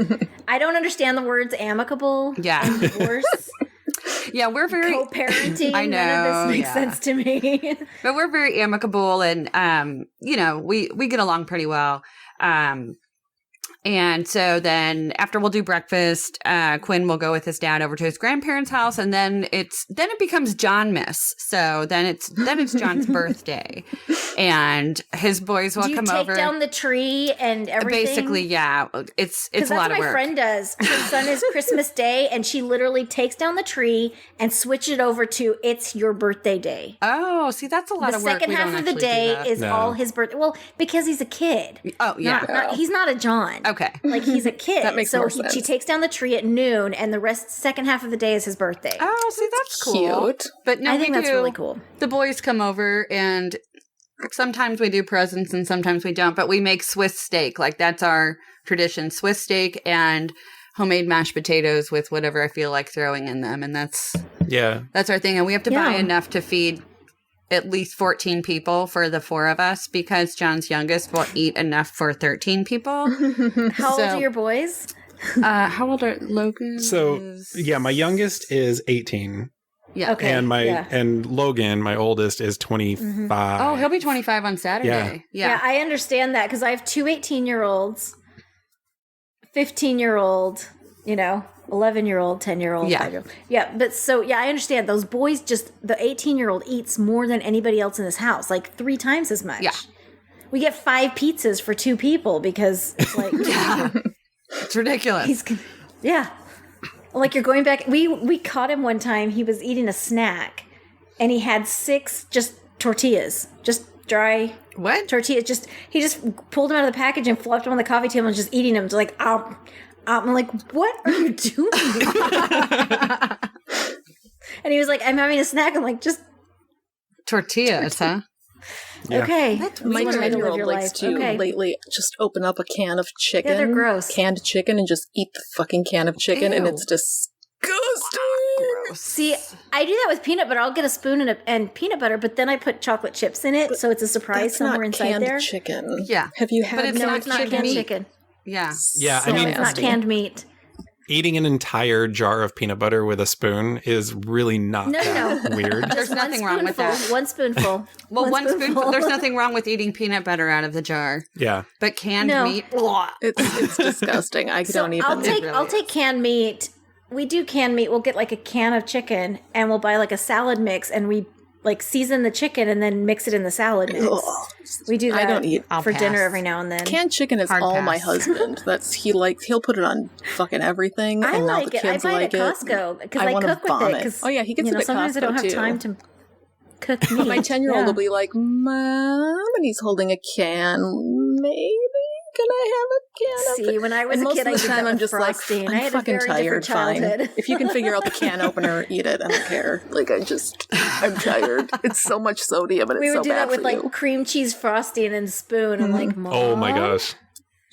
I don't understand the words amicable Yeah. and divorce, Yeah, we're very co-parenting. I None of know, this makes yeah. sense to me. But we're very amicable, and we get along pretty well. And so then after we'll do breakfast, Quinn will go with his dad over to his grandparents' house, and then it becomes Jonmas. So then it's Jon's birthday, and his boys will Do you come take over. down the tree and everything? Basically, yeah, it's a lot of That's what my work. friend does. Her son is Christmas Day, and she literally takes down the tree and switches it over to it's your birthday day. Oh, see, that's a lot The of work. second We half don't of the actually do day that. is No. all his birthday. Well, because he's a kid. Oh, yeah. He's not a John. Okay. Like, he's a kid. That makes so more sense. she takes down the tree at noon, and the second half of the day is his birthday. Oh, see, that's cool. Cute. But no, I think we that's do. really cool. The boys come over, and sometimes we do presents and sometimes we don't, but we make Swiss steak. Like, that's our tradition. Swiss steak and homemade mashed potatoes with whatever I feel like throwing in them. And that's our thing. And we have to buy Yeah. enough to feed at least 14 people for the 4 of us because John's youngest will eat enough for 13 people. How old are your boys? How old are Logan? So, yeah, my youngest is 18. Yeah. Okay. And and Logan, my oldest, is 25. Oh, he'll be 25 on Saturday. Yeah, I understand that because I have 2 18-year-olds, 15-year-old, 11-year-old, 10-year-old, 5-year-old. Yeah, but I understand those boys the 18-year-old eats more than anybody else in this house, like 3 times as much. Yeah. We get 5 pizzas for 2 people because it's like, it's ridiculous. Like you're going back. We caught him one time. He was eating a snack and he had 6 just tortillas, just dry tortillas. He just pulled them out of the package and flopped them on the coffee table and just eating them. Just like, I'm like, what are you doing? And he was like, I'm having a snack. I'm like, just tortillas, huh? Yeah. Okay. My 10-year-old likes to lately just open up a can of chicken. Yeah, they're gross. Canned chicken and just eat the fucking can of chicken, and it's disgusting. See, I do that with peanut butter. I'll get a spoon and peanut butter, but then I put chocolate chips in it, so it's a surprise somewhere inside there. Chicken. Yeah. Have you had? But it's it's not canned chicken. Yeah. Yeah, So it's not canned meat. Eating an entire jar of peanut butter with a spoon is really not that weird. There's nothing wrong with that. One spoonful. Well, one spoonful. There's nothing wrong with eating peanut butter out of the jar. Yeah. But canned meat. It's disgusting. I don't even. I'll take canned meat. We do canned meat. We'll get like a can of chicken and we'll buy like a salad mix and we like season the chicken and then mix it in the salad mix. We do that I don't eat. for dinner every now and then. Canned chicken is all my husband. He'll put it on fucking everything. I and now like the it. kids I buy like it at Costco because I cook with it. Oh yeah, he gets it at sometimes Costco I don't have too. time to cook meat. My 10-year-old will be like, Mom, and he's holding a can. Maybe can I have a can? See, when I was a kid, I did that with frosting. I had fucking a very tired. different childhood. Fine. If you can figure out the can opener, eat it. I don't care. I'm tired. It's so much sodium, and it's so bad for you. We would do that with like cream cheese frosting and spoon. I'm like, Mom. Oh my gosh.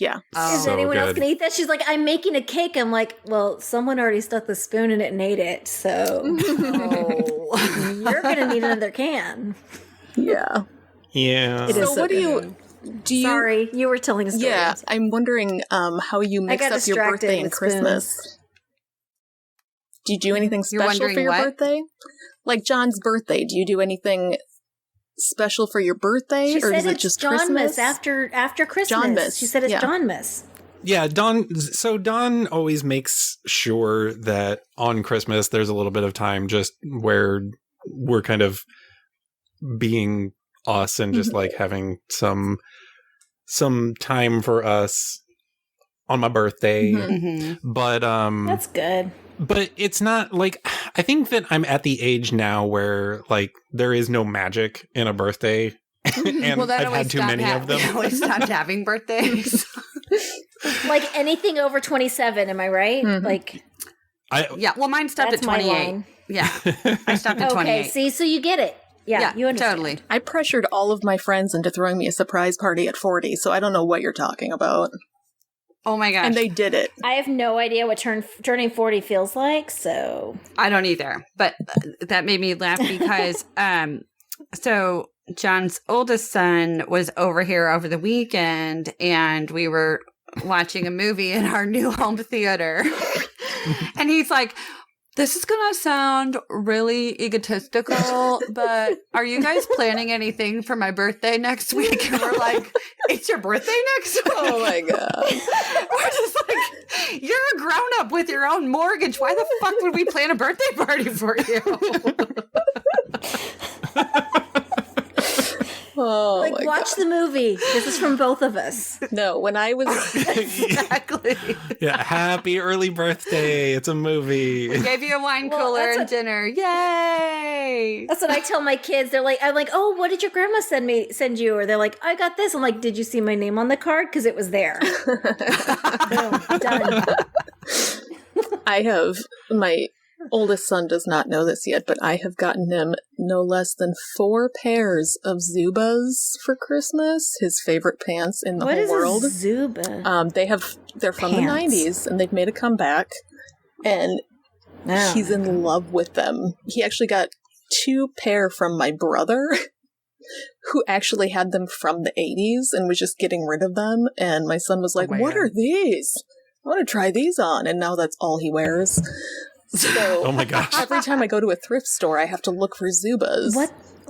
Yeah. Is anyone else going to eat that? She's like, I'm making a cake. I'm like, well, someone already stuck the spoon in it and ate it. So you're going to need another can. Yeah. Yeah. So what do you... Sorry, you were telling a story. Yeah, I'm wondering how you mix up your birthday and Christmas. Do you do anything special for your birthday? Like John's birthday, do you do anything special for your birthday? She or said is it it's just Jonmas Christmas? after Christmas. Jonmas. She said it's Jonmas. Yeah, Dawn always makes sure that on Christmas there's a little bit of time just where we're kind of being us and just like having some time for us on my birthday. But that's good. But it's not like, I think that I'm at the age now where like there is no magic in a birthday. And I've had too many of them. I always stopped having birthdays. Like anything over 27, am I right? Well, mine stopped at 28. Yeah. I stopped at 28. Okay, see, so you get it. Yeah, you understand. Totally. I pressured all of my friends into throwing me a surprise party at 40, so I don't know what you're talking about. Oh my gosh. And they did it. I have no idea what turning 40 feels like, so. I don't either. But that made me laugh because, so John's oldest son was over here over the weekend and we were watching a movie in our new home theater. And he's like, this is going to sound really egotistical, but are you guys planning anything for my birthday next week? And we're like, it's your birthday next week? Oh my God. We're just like, you're a grown-up with your own mortgage. Why the fuck would we plan a birthday party for you? Oh, like, watch the movie. This is from both of us. No, when I was... Exactly. Yeah, happy early birthday. It's a movie. We gave you a wine cooler and dinner. Yay! That's what I tell my kids. I'm like, oh, what did your grandma send you? Or they're like, I got this. I'm like, did you see my name on the card? Because it was there. Boom, done. I have my... oldest son does not know this yet, but I have gotten him no less than 4 pairs of Zubas for Christmas. His favorite pants in the whole world. What is a Zuba? They're from the 90s, and they've made a comeback, and he's in love with them. He actually got 2 pair from my brother, who actually had them from the 80s and was just getting rid of them. And my son was like, what are these? I want to try these on. And now that's all he wears. So oh my gosh. every time I go to a thrift store, I have to look for Zubas.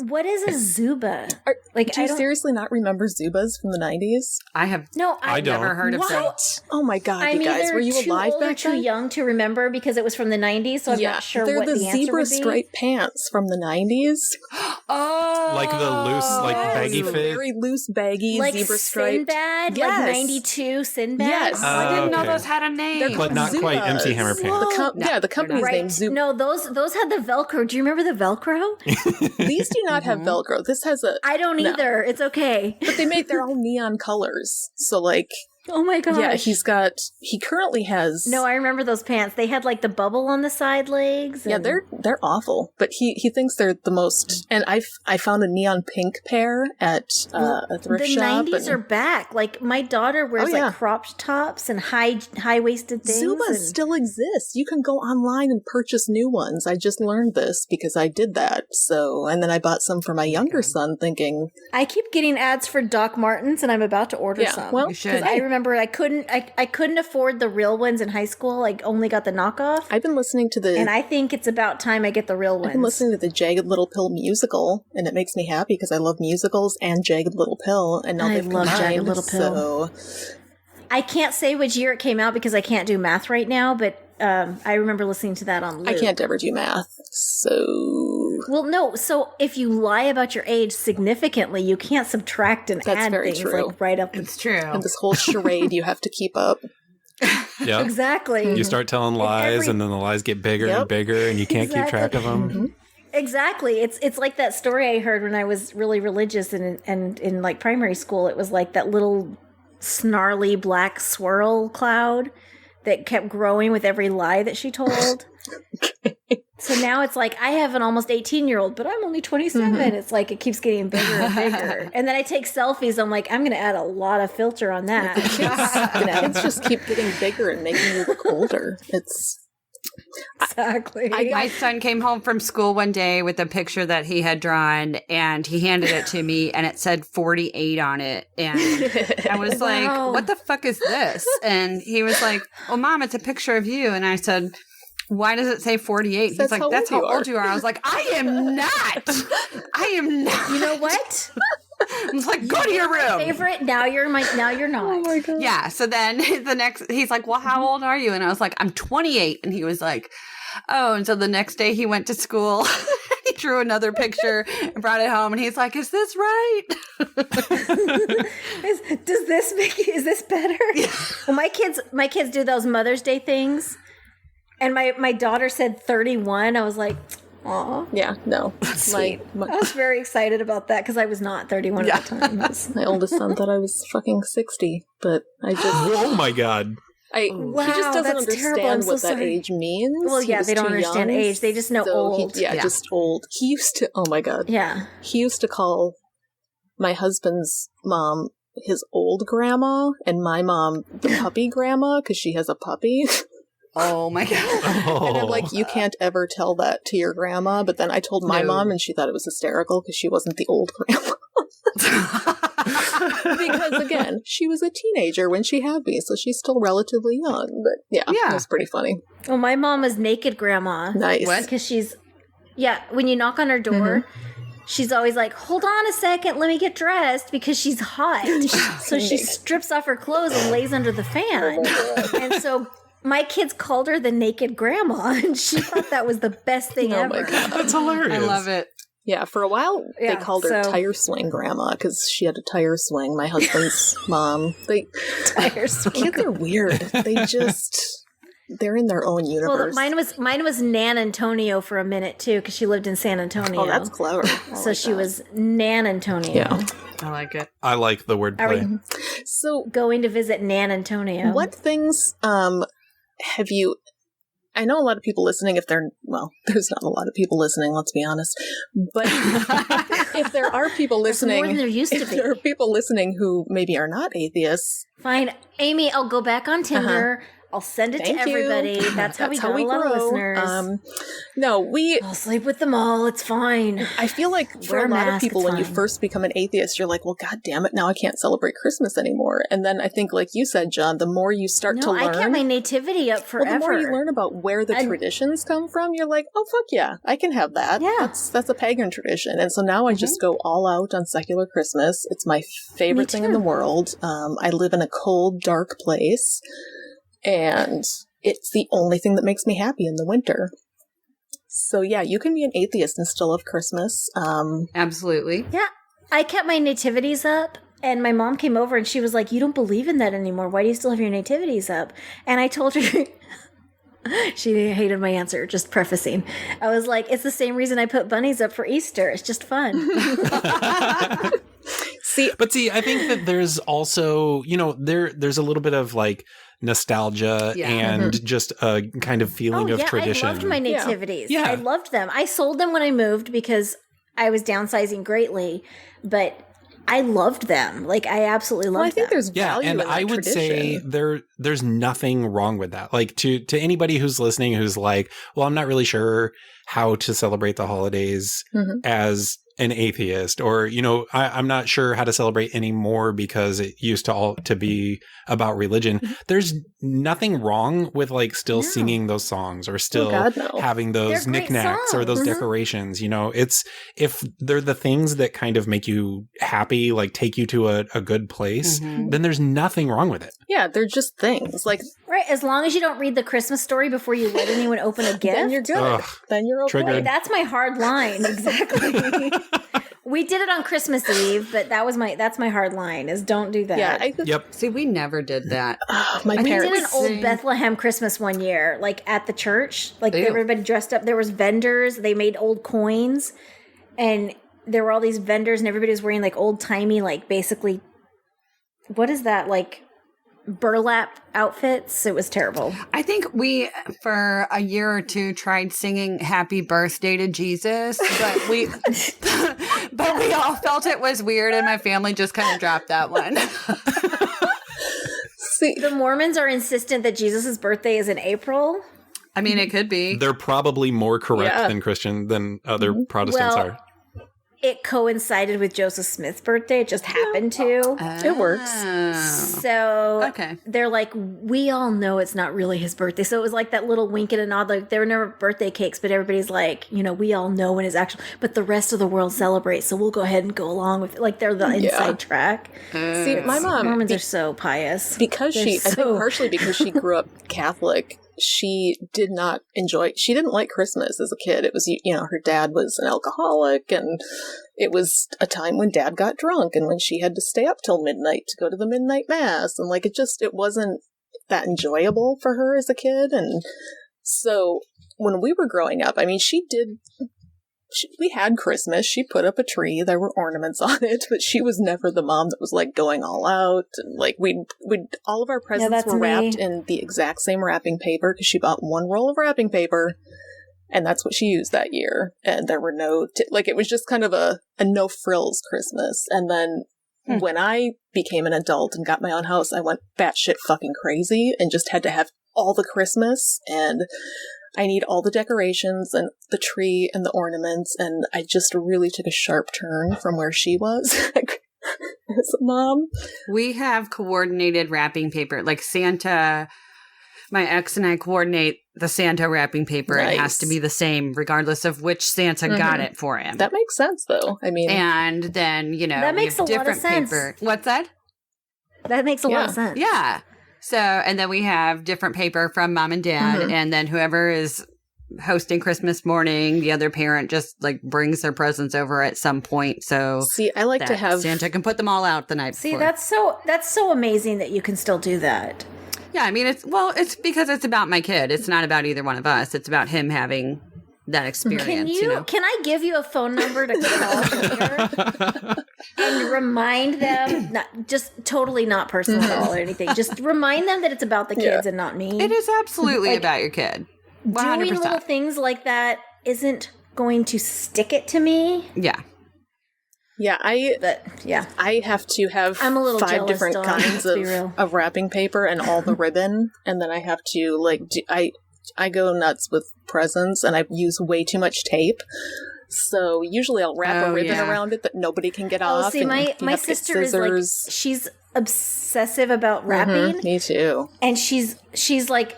What is a Zuba? Do you seriously not remember Zubas from the 90s? I have I don't. never heard of them. Oh my God, I'm you guys. Were you alive old or back too then? young to remember because it was from the 90s, so I'm not sure they're what the the answer zebra would be. striped pants from the 90s. Oh, Like the loose, like baggy The fit. very loose, baggy, Like zebra striped. Sinbad? Yes. Like 92 Sinbad? Yes. I didn't know okay. those had a name. But not quite MC Hammer pants. The company's Right. named Zuba. No, those had the Velcro. Do you remember the Velcro? These do not have Velcro. This has a... I don't either. It's okay. But they make their own neon colors. So, like... Oh my gosh. Yeah, he currently has... No, I remember those pants. They had like the bubble on the side legs. Yeah, they're awful. But he thinks they're the most... And I found a neon pink pair at a thrift shop. The 90s are back. Like, my daughter wears like cropped tops and high-waisted things. Zubas still exist. You can go online and purchase new ones. I just learned this because I did that. So, and then I bought some for my younger son thinking... I keep getting ads for Doc Martens and I'm about to order some. Well, you should. I remember I couldn't afford the real ones in high school. I only got the knockoff. I've been listening to and I think it's about time I get the real ones. I've been listening to the Jagged Little Pill musical, and it makes me happy because I love musicals and Jagged Little Pill, and now I they've love combined, Jagged Little Pill. So I can't say which year it came out because I can't do math right now, but I remember listening to that on loop. I can't ever do math, so... Well, no, so if you lie about your age significantly, you can't subtract and add things true. like right up. It's true. And this whole charade you have to keep up. Yeah. Exactly. You start telling lies, and then the lies get bigger and bigger, and you can't keep track of them. Mm-hmm. Exactly. It's like that story I heard when I was really religious and in like primary school. It was like that little snarly black swirl cloud that kept growing with every lie that she told. So now it's like I have an almost 18-year-old, but I'm only 27. Mm-hmm. It's like it keeps getting bigger and bigger. And then I take selfies. I'm like, I'm going to add a lot of filter on that. Kids just keep getting bigger and making you look older. It's... Exactly. My son came home from school one day with a picture that he had drawn, and he handed it to me, and it said 48 on it. And I was like, what the fuck is this? And he was like, well, Mom, it's a picture of you. And I said, why does it say 48? He's like, that's how old you are. I was like, I am not. I am not. You know what? I was like, go to your room. Favorite. Now you're not. Oh my God. Yeah. So then he's like, well, how old are you? And I was like, I'm 28. And he was like, oh. And so the next day he went to school. He drew another picture and brought it home. And he's like, is this right? Is this better? Yeah. Well, my kids do those Mother's Day things. And my daughter said 31. I was like, aw. Yeah, no. I was very excited about that because I was not 31 at the time. My oldest son thought I was fucking 60, but I just... Oh my God. He just doesn't understand what that age means. Well, yeah, they don't understand age. They just know old. Just old. He used to... Oh my God. Yeah. He used to call my husband's mom his old grandma and my mom the puppy grandma because she has a puppy. Oh my God. And I'm like, you can't ever tell that to your grandma. But then I told my mom and she thought it was hysterical because she wasn't the old grandma. Because again, she was a teenager when she had me, so she's still relatively young. But yeah, it was pretty funny. Well, my mom was naked grandma. Nice. What? Because when you knock on her door, she's always like, hold on a second, let me get dressed, because she's hot. So she strips off her clothes and lays under the fan. And so my kids called her the naked grandma, and she thought that was the best thing ever. My God. That's hilarious. I love it. Yeah, for a while they called her tire swing grandma because she had a tire swing. My husband's mom. Tire swing. Kids are weird. They're in their own universe. Well, mine was Nan Antonio for a minute too because she lived in San Antonio. Oh, that's clever. So she was Nan Antonio. Yeah, I like it. I like the wordplay. So going to visit Nan Antonio. What things have you? I know a lot of people listening, there's not a lot of people listening, let's be honest. But if there are people listening, more than there used to be. There are people listening who maybe are not atheists. Fine. Amy, I'll go back on Tinder. I'll send it Thank to everybody. you. That's how we got a lot grow. of listeners. No, I'll sleep with them all. It's fine. I feel like for Wear a a lot of mask, people, it's when you fine. first become an atheist, you're like, well, God damn it, now I can't celebrate Christmas anymore. And then I think, like you said, John, the more you start to learn. I kept my nativity up forever. Well, the more you learn about where the traditions come from, you're like, oh, fuck yeah, I can have that. Yeah. That's a pagan tradition. And so now I just go all out on secular Christmas. It's my favorite thing in the world. I live in a cold, dark place, and it's the only thing that makes me happy in the winter. So yeah, you can be an atheist and still love Christmas. Absolutely. Yeah. I kept my nativities up, and my mom came over and she was like, you don't believe in that anymore. Why do you still have your nativities up? And I told her, she hated my answer, just prefacing. I was like, it's the same reason I put bunnies up for Easter. It's just fun. See, I think that there's also, there's a little bit of like nostalgia and just a kind of feeling of tradition. I loved my nativities. Yeah. I loved them. I sold them when I moved because I was downsizing greatly, but I loved them. Like, I absolutely loved them. I think there's value and in that I would tradition. say there's nothing wrong with that. Like, to anybody who's listening who's like, well, I'm not really sure how to celebrate the holidays as an atheist, or I'm not sure how to celebrate anymore because it used to be about religion. There's nothing wrong with like still singing those songs or still having those knickknacks or those decorations. It's if they're the things that kind of make you happy, like take you to a good place, then there's nothing wrong with it. Yeah, they're just things like as long as you don't read the Christmas story before you let anyone open a gift, then you're good. Ugh, then you're okay. triggered. That's my hard line. Exactly. We did it on Christmas Eve, but that's my hard line is don't do that. Yeah. See, we never did that. My We parents did an old Bethlehem Christmas one year, like at the church. Like everybody dressed up. There was vendors. They made old coins, and there were all these vendors, and everybody was wearing like old timey, like basically, what is that like? Burlap outfits. It was terrible. I think we, for a year or two, tried singing "Happy Birthday" to Jesus, but we all felt it was weird, and my family just kind of dropped that one. See, the Mormons are insistent that Jesus' birthday is in April. I mean, it could be. They're probably more correct than other Protestants are. It coincided with Joseph Smith's birthday. It just happened to. It works. So they're like, we all know it's not really his birthday. So it was like that little wink and a nod. Like there were never birthday cakes, but everybody's like, we all know when it's actual. But the rest of the world celebrates, so we'll go ahead and go along with it. Like they're the inside track. See, my mom, Mormons are so pious because I think partially because she grew up Catholic. She didn't like Christmas as a kid. It was, her dad was an alcoholic, and it was a time when dad got drunk and when she had to stay up till midnight to go to the midnight mass. And like, it wasn't that enjoyable for her as a kid. And so when we were growing up, I mean, we had Christmas. She put up a tree. There were ornaments on it, but she was never the mom that was like going all out. And like all of our presents were wrapped in the exact same wrapping paper because she bought one roll of wrapping paper, and that's what she used that year. And there were it was just kind of a no frills Christmas. And then when I became an adult and got my own house, I went batshit fucking crazy and just had to have all the Christmas, and I need all the decorations and the tree and the ornaments, and I just really took a sharp turn from where she was as a mom. We have coordinated wrapping paper, like Santa. My ex and I coordinate the Santa wrapping paper. Nice. It has to be the same regardless of which Santa got it for him. That makes sense, though. I mean, and then that makes a lot of sense. Paper. What's that? That makes a lot of sense. Yeah. So, and then we have different paper from mom and dad, and then whoever is hosting Christmas morning, the other parent just like brings their presents over at some point. So, see, I like to have Santa can put them all out the night before. See, that's so amazing that you can still do that. Yeah, I mean, it's because it's about my kid. It's not about either one of us. It's about him having that experience. Can I give you a phone number to call here and remind them, just totally not personal at all or anything, just remind them that it's about the kids and not me. It is absolutely about your kid. 100%. Doing little things like that isn't going to stick it to me. Yeah. Yeah, I have to have I'm a little 5 jealous, different Dawn, kinds let's be real. of wrapping paper and all the ribbon, and then I have to like I go nuts with presents, and I use way too much tape. So usually I'll wrap a ribbon around it that nobody can get off. See, my sister is like, she's obsessive about wrapping. Me too. And she's like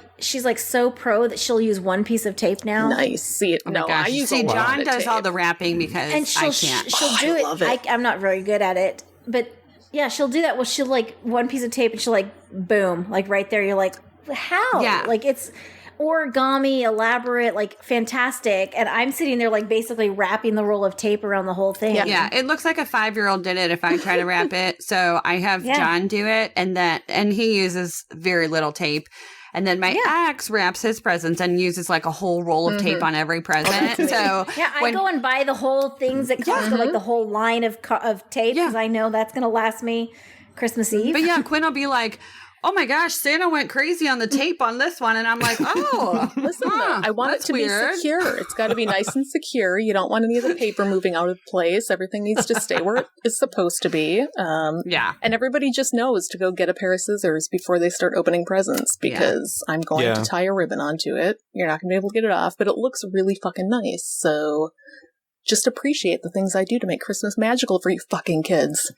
so pro that she'll use one piece of tape now. Nice. See it? No, I use See, a lot John of does tape. all the wrapping because And I can't. she'll do I love it. I'm not very good at it, but yeah, she'll do that. Well, she'll like one piece of tape and she'll like boom, like right there. You're like, how? Yeah. Like it's origami, elaborate, like fantastic. And I'm sitting there like basically wrapping the roll of tape around the whole thing. Yeah, it looks like a 5-year-old did it if I try to wrap it. So I have John do it, and he uses very little tape. And then my ex wraps his presents and uses like a whole roll of tape on every present. So I go and buy the whole things at Costco, like the whole line of tape, because I know that's going to last me Christmas Eve. But yeah, Quinn will be like, oh my gosh, Santa went crazy on the tape on this one. And I'm like, oh, listen, I want it to be secure. It's got to be nice and secure. You don't want any of the paper moving out of place. Everything needs to stay where it's supposed to be. And everybody just knows to go get a pair of scissors before they start opening presents, because I'm going to tie a ribbon onto it. You're not going to be able to get it off, but it looks really fucking nice. So just appreciate the things I do to make Christmas magical for you fucking kids.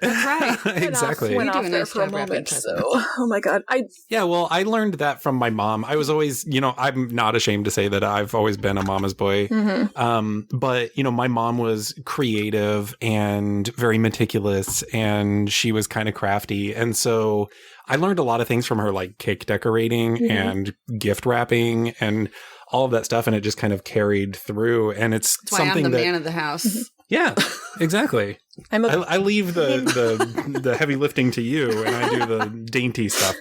That's right. Exactly. Went off there for a moment, so oh my god. Well, I learned that from my mom. I was always, I'm not ashamed to say that I've always been a mama's boy. But my mom was creative and very meticulous, and she was kind of crafty, and so I learned a lot of things from her, like cake decorating and gift wrapping and all of that stuff, and it just kind of carried through. And it's That's why something I'm the man of the house. Yeah, exactly. I leave the heavy lifting to you, and I do the dainty stuff.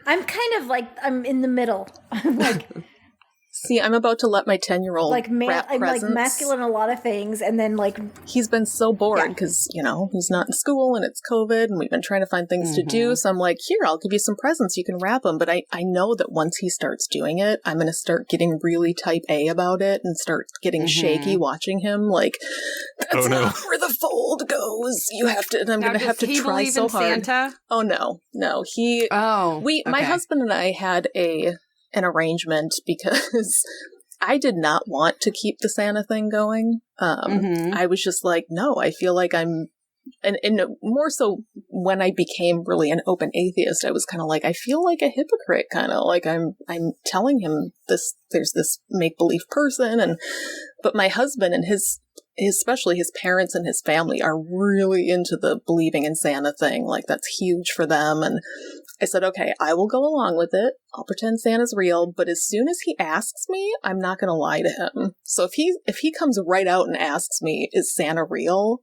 I'm kind of like, I'm in the middle. I'm like, see, I'm about to let my 10-year-old like wrap I'm presents. like masculine in a lot of things, and then like he's been so bored because he's not in school and it's COVID, and we've been trying to find things to do. So I'm like, here, I'll give you some presents, you can wrap them. But I know that once he starts doing it, I'm going to start getting really type A about it and start getting shaky watching him. Like, that's not where the fold goes. You have to, and I'm going to have to try so hard. Santa? Oh no, my husband and I had an arrangement because I did not want to keep the Santa thing going. I was just like, no, I feel like I'm, and more so when I became really an open atheist, I was kind of like, I feel like a hypocrite, kind of like I'm telling him this, there's this make-believe person, but my husband and especially his parents and his family are really into the believing in Santa thing. Like, that's huge for them. And I said, okay, I will go along with it. I'll pretend Santa's real, but as soon as he asks me, I'm not going to lie to him. So if he comes right out and asks me, is Santa real?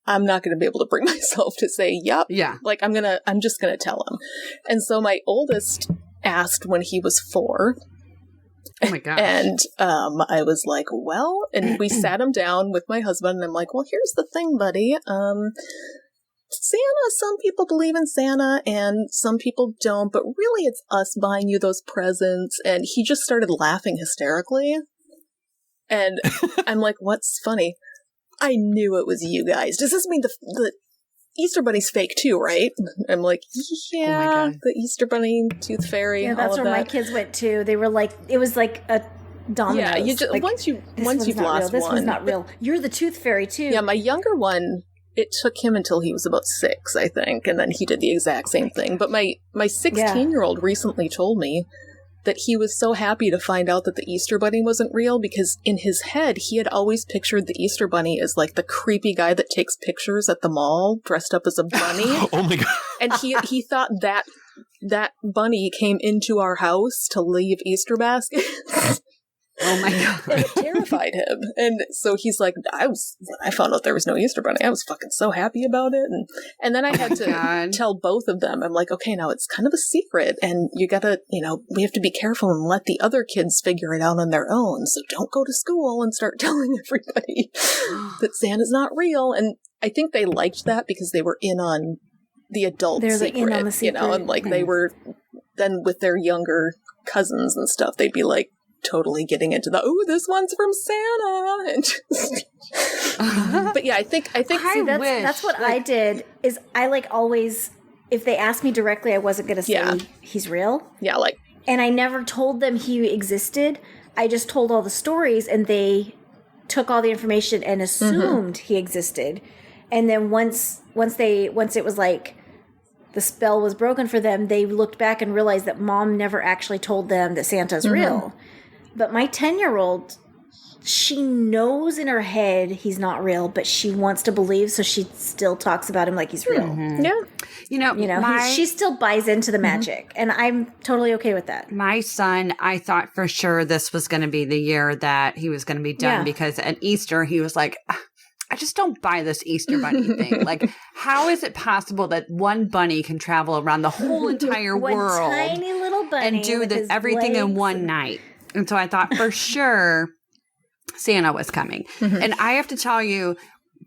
I'm not going to be able to bring myself to say, yep. Yeah. Like, I'm just going to tell him. And so my oldest asked when he was 4. Oh my gosh. And I was like, well, and we sat him down with my husband, and I'm like, well, here's the thing, buddy. Santa, some people believe in Santa and some people don't, but really it's us buying you those presents. And he just started laughing hysterically. And I'm like, what's funny? I knew it was you guys. Does this mean the Easter Bunny's fake too, right? I'm like, yeah, the Easter Bunny, Tooth Fairy. Yeah, that's where my kids went too. They were like, it was like a domino. Yeah, you just, like, once you've lost real. This one, one's not real. You're the Tooth Fairy too. Yeah, my younger one, it took him until he was about 6, I think, and then he did the exact same thing. But my 16-year-old recently told me that he was so happy to find out that the Easter Bunny wasn't real, because in his head, he had always pictured the Easter Bunny as like the creepy guy that takes pictures at the mall dressed up as a bunny. Oh my God. And he thought that bunny came into our house to leave Easter baskets. Oh my God. And it terrified him. And so he's like, when I found out there was no Easter Bunny, I was fucking so happy about it. And then I had to tell both of them, I'm like, okay, now it's kind of a secret, and you gotta, we have to be careful and let the other kids figure it out on their own. So don't go to school and start telling everybody that Santa's not real. And I think they liked that because they were in on the adult secret, in on the secret. And like they were then with their younger cousins and stuff, they'd be like, totally getting into this one's from Santa. And just, but yeah, I think See, that's what I did. Is I always, if they asked me directly, I wasn't going to say he's real. Yeah, and I never told them he existed. I just told all the stories, and they took all the information and assumed he existed. And then once it was the spell was broken for them, they looked back and realized that Mom never actually told them that Santa's real. But my 10-year-old, she knows in her head he's not real, but she wants to believe, so she still talks about him like he's real. Yeah. She still buys into the magic, and I'm totally okay with that. My son, I thought for sure this was going to be the year that he was going to be done because at Easter he was like, I just don't buy this Easter bunny thing. How is it possible that one bunny can travel around the whole entire world, tiny little bunny, and do everything in one night? And so I thought for sure Santa was coming. And I have to tell you,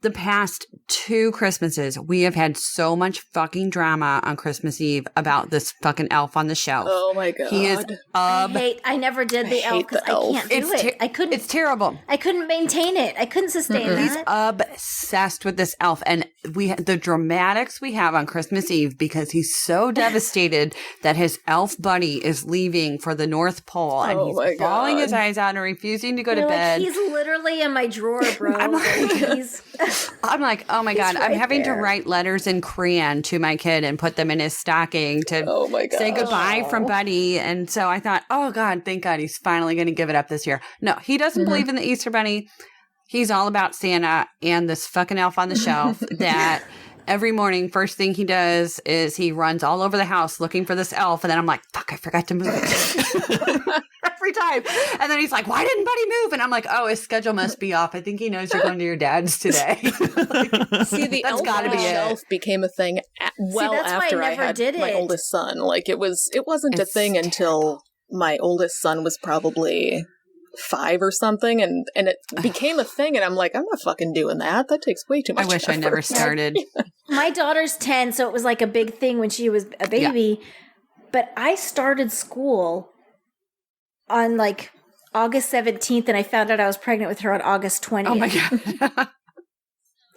the past 2 Christmases, we have had so much fucking drama on Christmas Eve about this fucking elf on the shelf. Oh my God. He is I never did the elf because I can't do it. I couldn't. It's terrible. I couldn't maintain it. I couldn't sustain that. He's obsessed with this elf, and the dramatics we have on Christmas Eve because he's so devastated that his elf buddy is leaving for the North Pole, and he's bawling his eyes out and refusing to go to bed. He's literally in my drawer, bro. I'm like, oh my God, I'm having to write letters in crayon to my kid and put them in his stocking to say goodbye from Buddy. And so I thought, oh God, thank God he's finally going to give it up this year. No, he doesn't believe in the Easter Bunny. He's all about Santa and this fucking elf on the shelf that every morning, first thing he does is he runs all over the house looking for this elf. And then I'm like, fuck, I forgot to move it. Every time. And then he's like, why didn't Buddy move? And I'm like, oh, his schedule must be off. I think he knows you're going to your dad's today. See, the elf on the shelf became a thing after I had my oldest son. It wasn't a thing until my oldest son was probably 5 or something, and it became a thing, and I'm like, I'm not fucking doing that. That takes way too much effort. I never started. My daughter's 10, so it was a big thing when she was a baby. Yeah. But I started school on August 17th, and I found out I was pregnant with her on August 20th. Oh my God.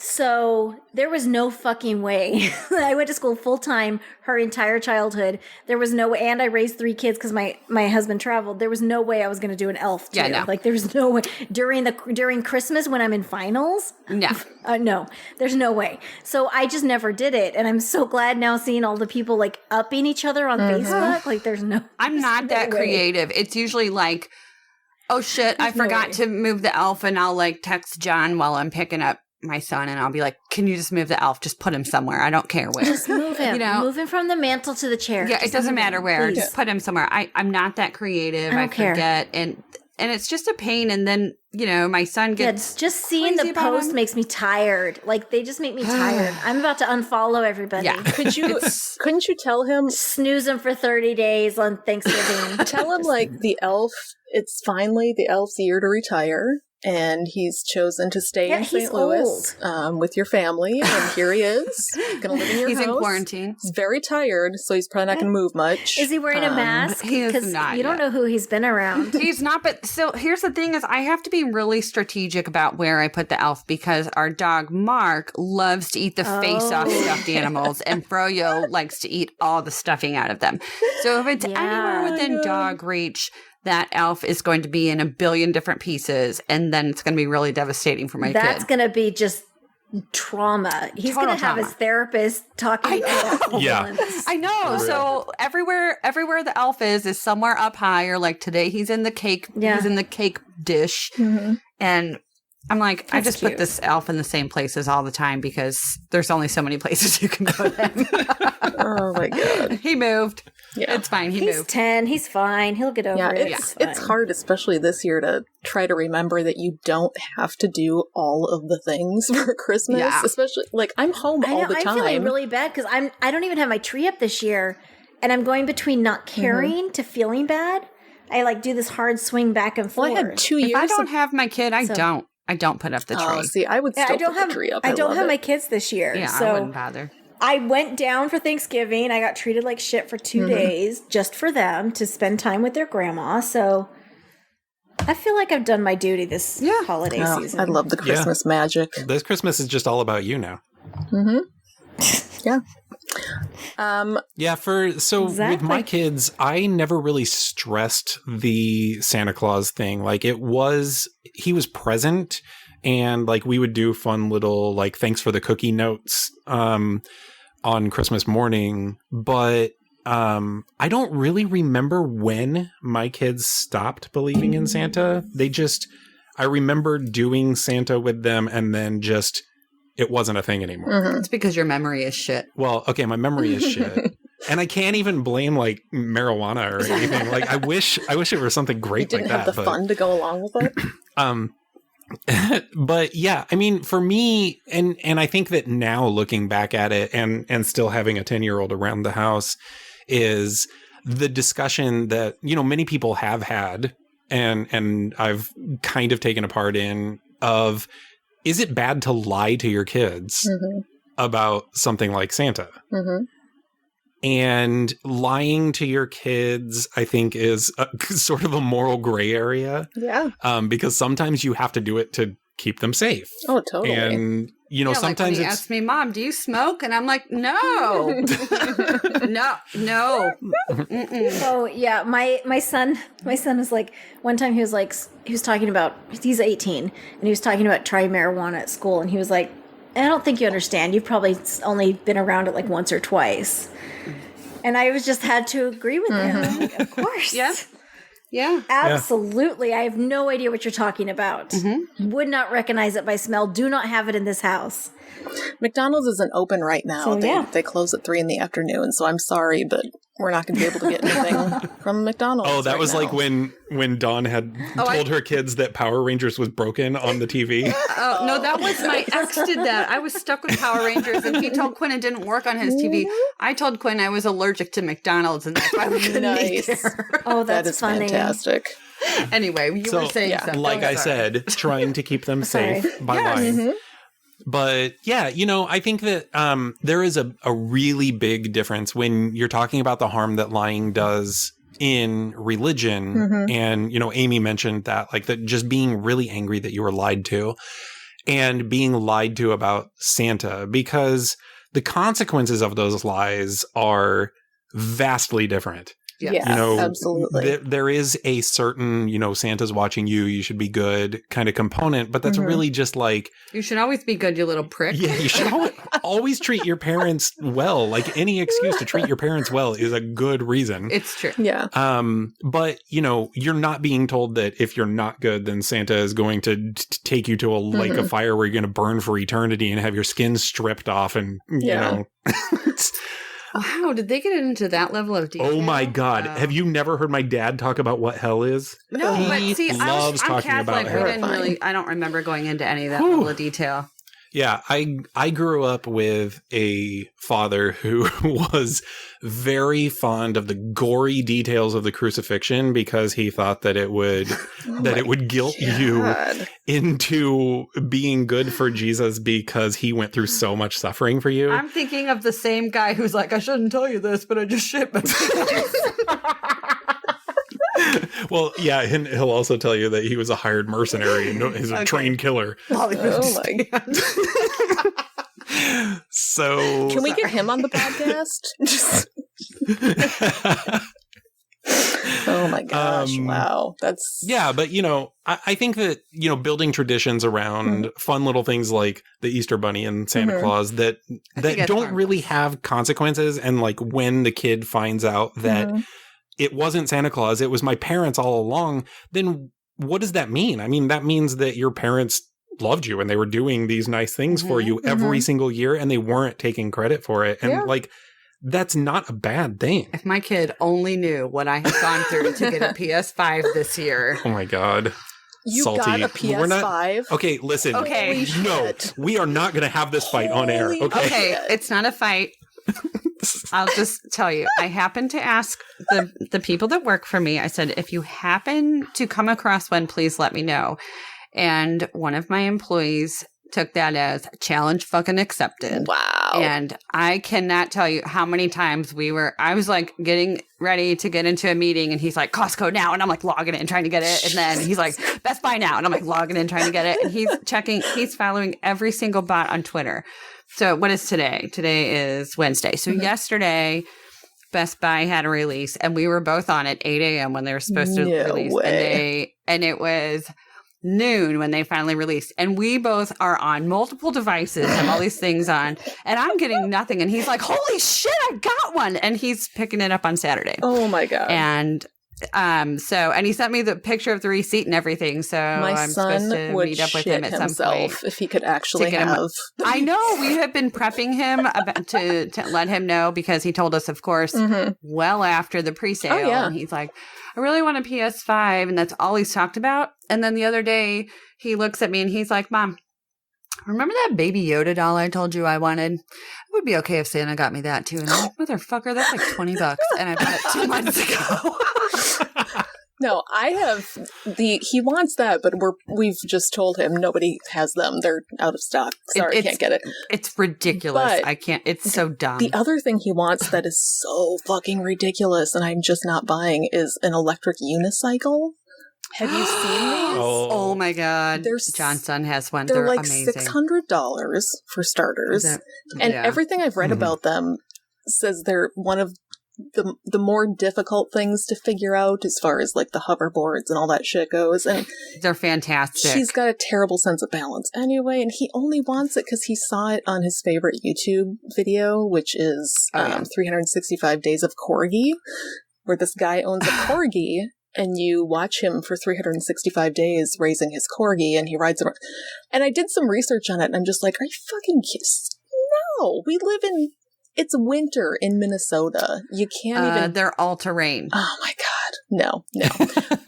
So there was no fucking way. I went to school full time her entire childhood. There was no way, and I raised 3 kids because my husband traveled. There was no way I was going to do an elf too. Yeah, no. There was no way during Christmas when I'm in finals. No, no, there's no way. So I just never did it, and I'm so glad now seeing all the people upping each other on Facebook. There's no. I'm not that creative. It's usually oh shit, I forgot to move the elf, and I'll text John while I'm picking up my son, and I'll be like, can you just move the elf? Just put him somewhere. I don't care where. Just move him. Move him from the mantle to the chair. Yeah, it doesn't matter where. Just put him somewhere. I'm not that creative. I forget. And it's just a pain. And then, my son gets just seeing the post makes me tired. They just make me tired. I'm about to unfollow everybody. Yeah. Couldn't you tell him? Snooze him for 30 days on Thanksgiving. Tell him the elf, it's finally the elf's year to retire. And he's chosen to stay in St. Louis with your family. And here he is. He's going to live in your house. He's in quarantine. He's very tired, so he's probably not going to move much. Is he wearing a mask? He is not. You don't know who he's been around. He's not, but still, here's the thing is I have to be really strategic about where I put the elf because our dog, Mark, loves to eat the face-off stuffed animals, and Froyo likes to eat all the stuffing out of them. So if it's anywhere within dog reach, that elf is going to be in a billion different pieces, and then it's going to be really devastating for my kid. That's going to be just trauma. He's going to have his therapist talking about I know. So everywhere the elf is somewhere up high, or today he's in the cake. Yeah. He's in the cake dish, and I'm like, I just put this elf in the same places all the time because there's only so many places you can put him. Oh my God. He moved. Yeah. It's fine. He's 10. He's fine. He'll get over it. It's hard, especially this year, to try to remember that you don't have to do all of the things for Christmas. Yeah. Especially, I'm home all the time. I'm feeling really bad because I don't even have my tree up this year. And I'm going between not caring to feeling bad. I do this hard swing back and forth. Well, I had 2 years. If I don't have my kid, I don't put up the tree. See, I would still put the tree up. I don't have my kids this year. Yeah, so I wouldn't bother. I went down for Thanksgiving. I got treated like shit for 2 days just for them to spend time with their grandma. So I feel like I've done my duty this holiday season. I love the Christmas magic. This Christmas is just all about you now. Mm-hmm. Yeah. With my kids, I never really stressed the Santa Claus thing. Like he was present, and like we would do fun little like thanks for the cookie notes on Christmas morning, but I don't really remember when my kids stopped believing in Santa. I remember doing Santa with them, and then it wasn't a thing anymore. Mm-hmm. It's because your memory is shit. Well, okay, my memory is shit. And I can't even blame like marijuana or anything. Like I wish it were something great like that. You didn't have the fun to go along with it. But yeah, I mean, for me, and I think that now looking back at it and still having a 10-year-old around the house is the discussion that, many people have had and I've kind of taken a part in of, is it bad to lie to your kids about something like Santa? Mm-hmm. And lying to your kids, I think, is sort of a moral gray area. Yeah. Because sometimes you have to do it to keep them safe. Oh, totally. And, sometimes like when he asks me, Mom, do you smoke? And I'm like, no. No. Oh, yeah. My son was like, one time he was talking about, he's 18, and he was talking about trying marijuana at school. And he was like, I don't think you understand. You've probably only been around it like once or twice. And I just had to agree with him. I'm like, of course. Yeah. Absolutely. I have no idea what you're talking about. Mm-hmm. Would not recognize it by smell. Do not have it in this house. McDonald's isn't open right now. So, they close at 3 p.m. So I'm sorry, but we're not going to be able to get anything from McDonald's. Oh, that was now. Like when Dawn had told her kids that Power Rangers was broken on the TV. Oh, no, that was my ex did that. I was stuck with Power Rangers, and he told Quinn it didn't work on his TV. I told Quinn I was allergic to McDonald's, and that's why we couldn't eat there. Oh, that's funny. Fantastic. Anyway, you were saying something. Like I said, trying to keep them safe by lying. Mm-hmm. But yeah, I think that there is a really big difference when you're talking about the harm that lying does in religion. Mm-hmm. And, Amy mentioned that, like that just being really angry that you were lied to and being lied to about Santa, because the consequences of those lies are vastly different. Yes, absolutely. There is a certain, Santa's watching you, you should be good kind of component, but that's really just like... You should always be good, you little prick. Yeah, you should always treat your parents well. Like any excuse to treat your parents well is a good reason. It's true. Yeah. But, you're not being told that if you're not good, then Santa is going to take you to a lake of fire where you're going to burn for eternity and have your skin stripped off and, you know... Wow, did they get into that level of detail? Oh my God. Have you never heard my dad talk about what hell is? No, he but see, I'm talking Catholic. about I don't remember going into any of that level of detail. Yeah, I grew up with a father who was very fond of the gory details of the crucifixion because he thought that it would guilt you into being good for Jesus because he went through so much suffering for you. I'm thinking of the same guy who's like, I shouldn't tell you this, but I just shit myself. Well, yeah, and he'll also tell you that he was a hired mercenary and he's a trained killer. Oh my God. So can we get him on the podcast? Oh my gosh! Wow, that's but I think that building traditions around fun little things like the Easter Bunny and Santa Claus that don't really have consequences, and like when the kid finds out that. It wasn't Santa Claus, it was my parents all along, then what does that mean? I mean, that means that your parents loved you and they were doing these nice things for you every single year and they weren't taking credit for it. And like, that's not a bad thing. If my kid only knew what I had gone through to get a PS5 this year. Oh my God. You Salty. got a PS5? Okay, listen. Okay. No, we are not going to have this fight on air. Okay, it's not a fight. I'll just tell you, I happened to ask the people that work for me, I said, if you happen to come across one, please let me know. And one of my employees took that as challenge fucking accepted. Wow. And I cannot tell you how many times I was like getting ready to get into a meeting and he's like, Costco now. And I'm like logging in, trying to get it. And then he's like, Best Buy now. And I'm like logging in, trying to get it. And he's following every single bot on Twitter. So what is today? Today is Wednesday. So yesterday, Best Buy had a release and we were both on at 8 a.m. when they were supposed to release. And it was noon when they finally released. And we both are on multiple devices, have all these things on, and I'm getting nothing. And he's like, holy shit, I got one. And he's picking it up on Saturday. Oh my God. And and he sent me the picture of the receipt and everything. So I'm supposed to meet up with him at some point. If he could actually have. I know. We have been prepping him to let him know because he told us, of course, well after the pre-sale. Oh, yeah. And he's like, I really want a PS5. And that's all he's talked about. And then the other day he looks at me and he's like, Mom, remember that Baby Yoda doll I told you I wanted? It would be okay if Santa got me that too. And I'm like, motherfucker, that's like $20. And I bought it 2 months ago. No, I have he wants that, but we've just told him nobody has them. They're out of stock. Sorry, I can't get it. It's ridiculous. But I can't. It's so dumb. The other thing he wants that is so fucking ridiculous and I'm just not buying is an electric unicycle. Have you seen these? Oh my God. John's son has one. They're like amazing. $600 for starters. And everything I've read about them says they're one of the more difficult things to figure out as far as like the hoverboards and all that shit goes. And they're fantastic. He's got a terrible sense of balance anyway, and he only wants it because he saw it on his favorite YouTube video, which is 365 Days of Corgi, where this guy owns a Corgi. And you watch him for 365 days raising his Corgi, and he rides around. And I did some research on it, and I'm just like, are you fucking kidding? No, we live in, it's winter in Minnesota. You can't even. They're all terrain. Oh my God. No.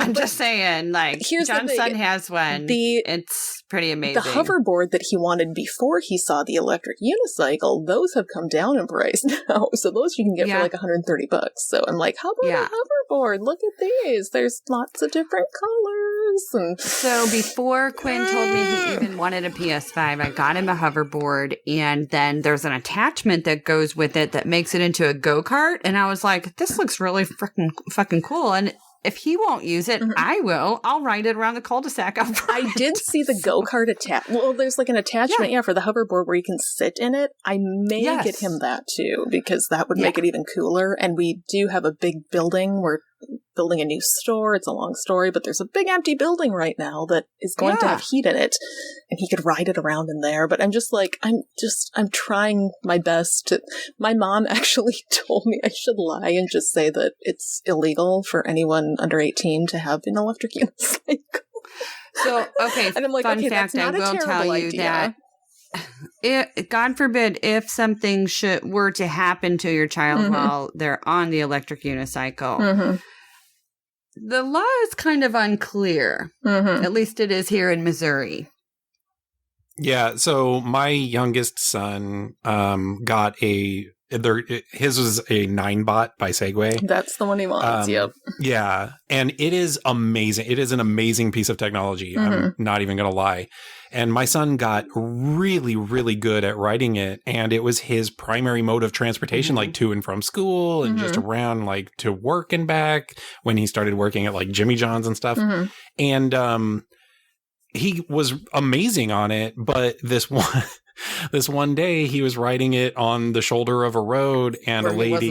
I'm just saying, like, John's son has one. It's pretty amazing. The hoverboard that he wanted before he saw the electric unicycle, those have come down in price now. So those you can get for like $130. So I'm like, how about a hoverboard? Look at these. There's lots of different colors. And so before Quinn told me he even wanted a PS5, I got him a hoverboard, and then there's an attachment that goes with it that makes it into a go-kart. And I was like, this looks really fucking cool. And if he won't use it, I will. I'll ride it around the cul-de-sac out front. I did see the go-kart Well, there's like an attachment, for the hoverboard where you can sit in it. I may get him that too, because that would make it even cooler. And we do have a big building. We're building a new store. It's a long story, but there's a big empty building right now that is going to have heat in it, and he could ride it around in there. But I'm just like, I'm trying my best to. My mom actually told me I should lie and just say that it's illegal for anyone under 18 to have an electric unicycle. So, okay, and I'm like, fun fact, I will tell you that God forbid if something were to happen to your child while they're on the electric unicycle, the law is kind of unclear. At least it is here in Missouri. Yeah, so my youngest son got his was a 9-bot by Segway. That's the one he wants, yep. Yeah, and it is amazing. It is an amazing piece of technology. I'm not even going to lie. And my son got really, really good at riding it, and it was his primary mode of transportation, like to and from school and just around like to work and back when he started working at like Jimmy John's and stuff. And he was amazing on it, but this one day he was riding it on the shoulder of a road, and a lady, he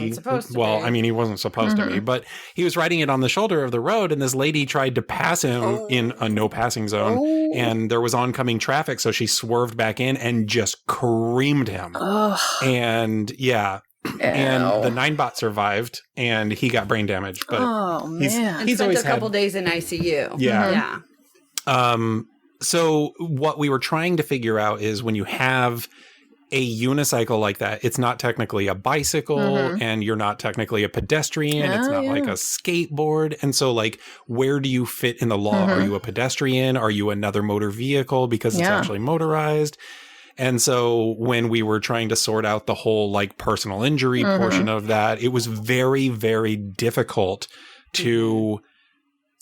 wasn't supposed to be, but he was riding it on the shoulder of the road, and this lady tried to pass him in a no passing zone, and there was oncoming traffic. So she swerved back in and just creamed him. And and the 9-bot survived, and he got brain damage, but He's spent a couple days in ICU. Yeah. So what we were trying to figure out is when you have a unicycle like that, it's not technically a bicycle, and you're not technically a pedestrian. It's not like a skateboard. And so like, where do you fit in the law? Are you a pedestrian? Are you another motor vehicle because it's actually motorized? And so when we were trying to sort out the whole like personal injury portion of that, it was very, very difficult to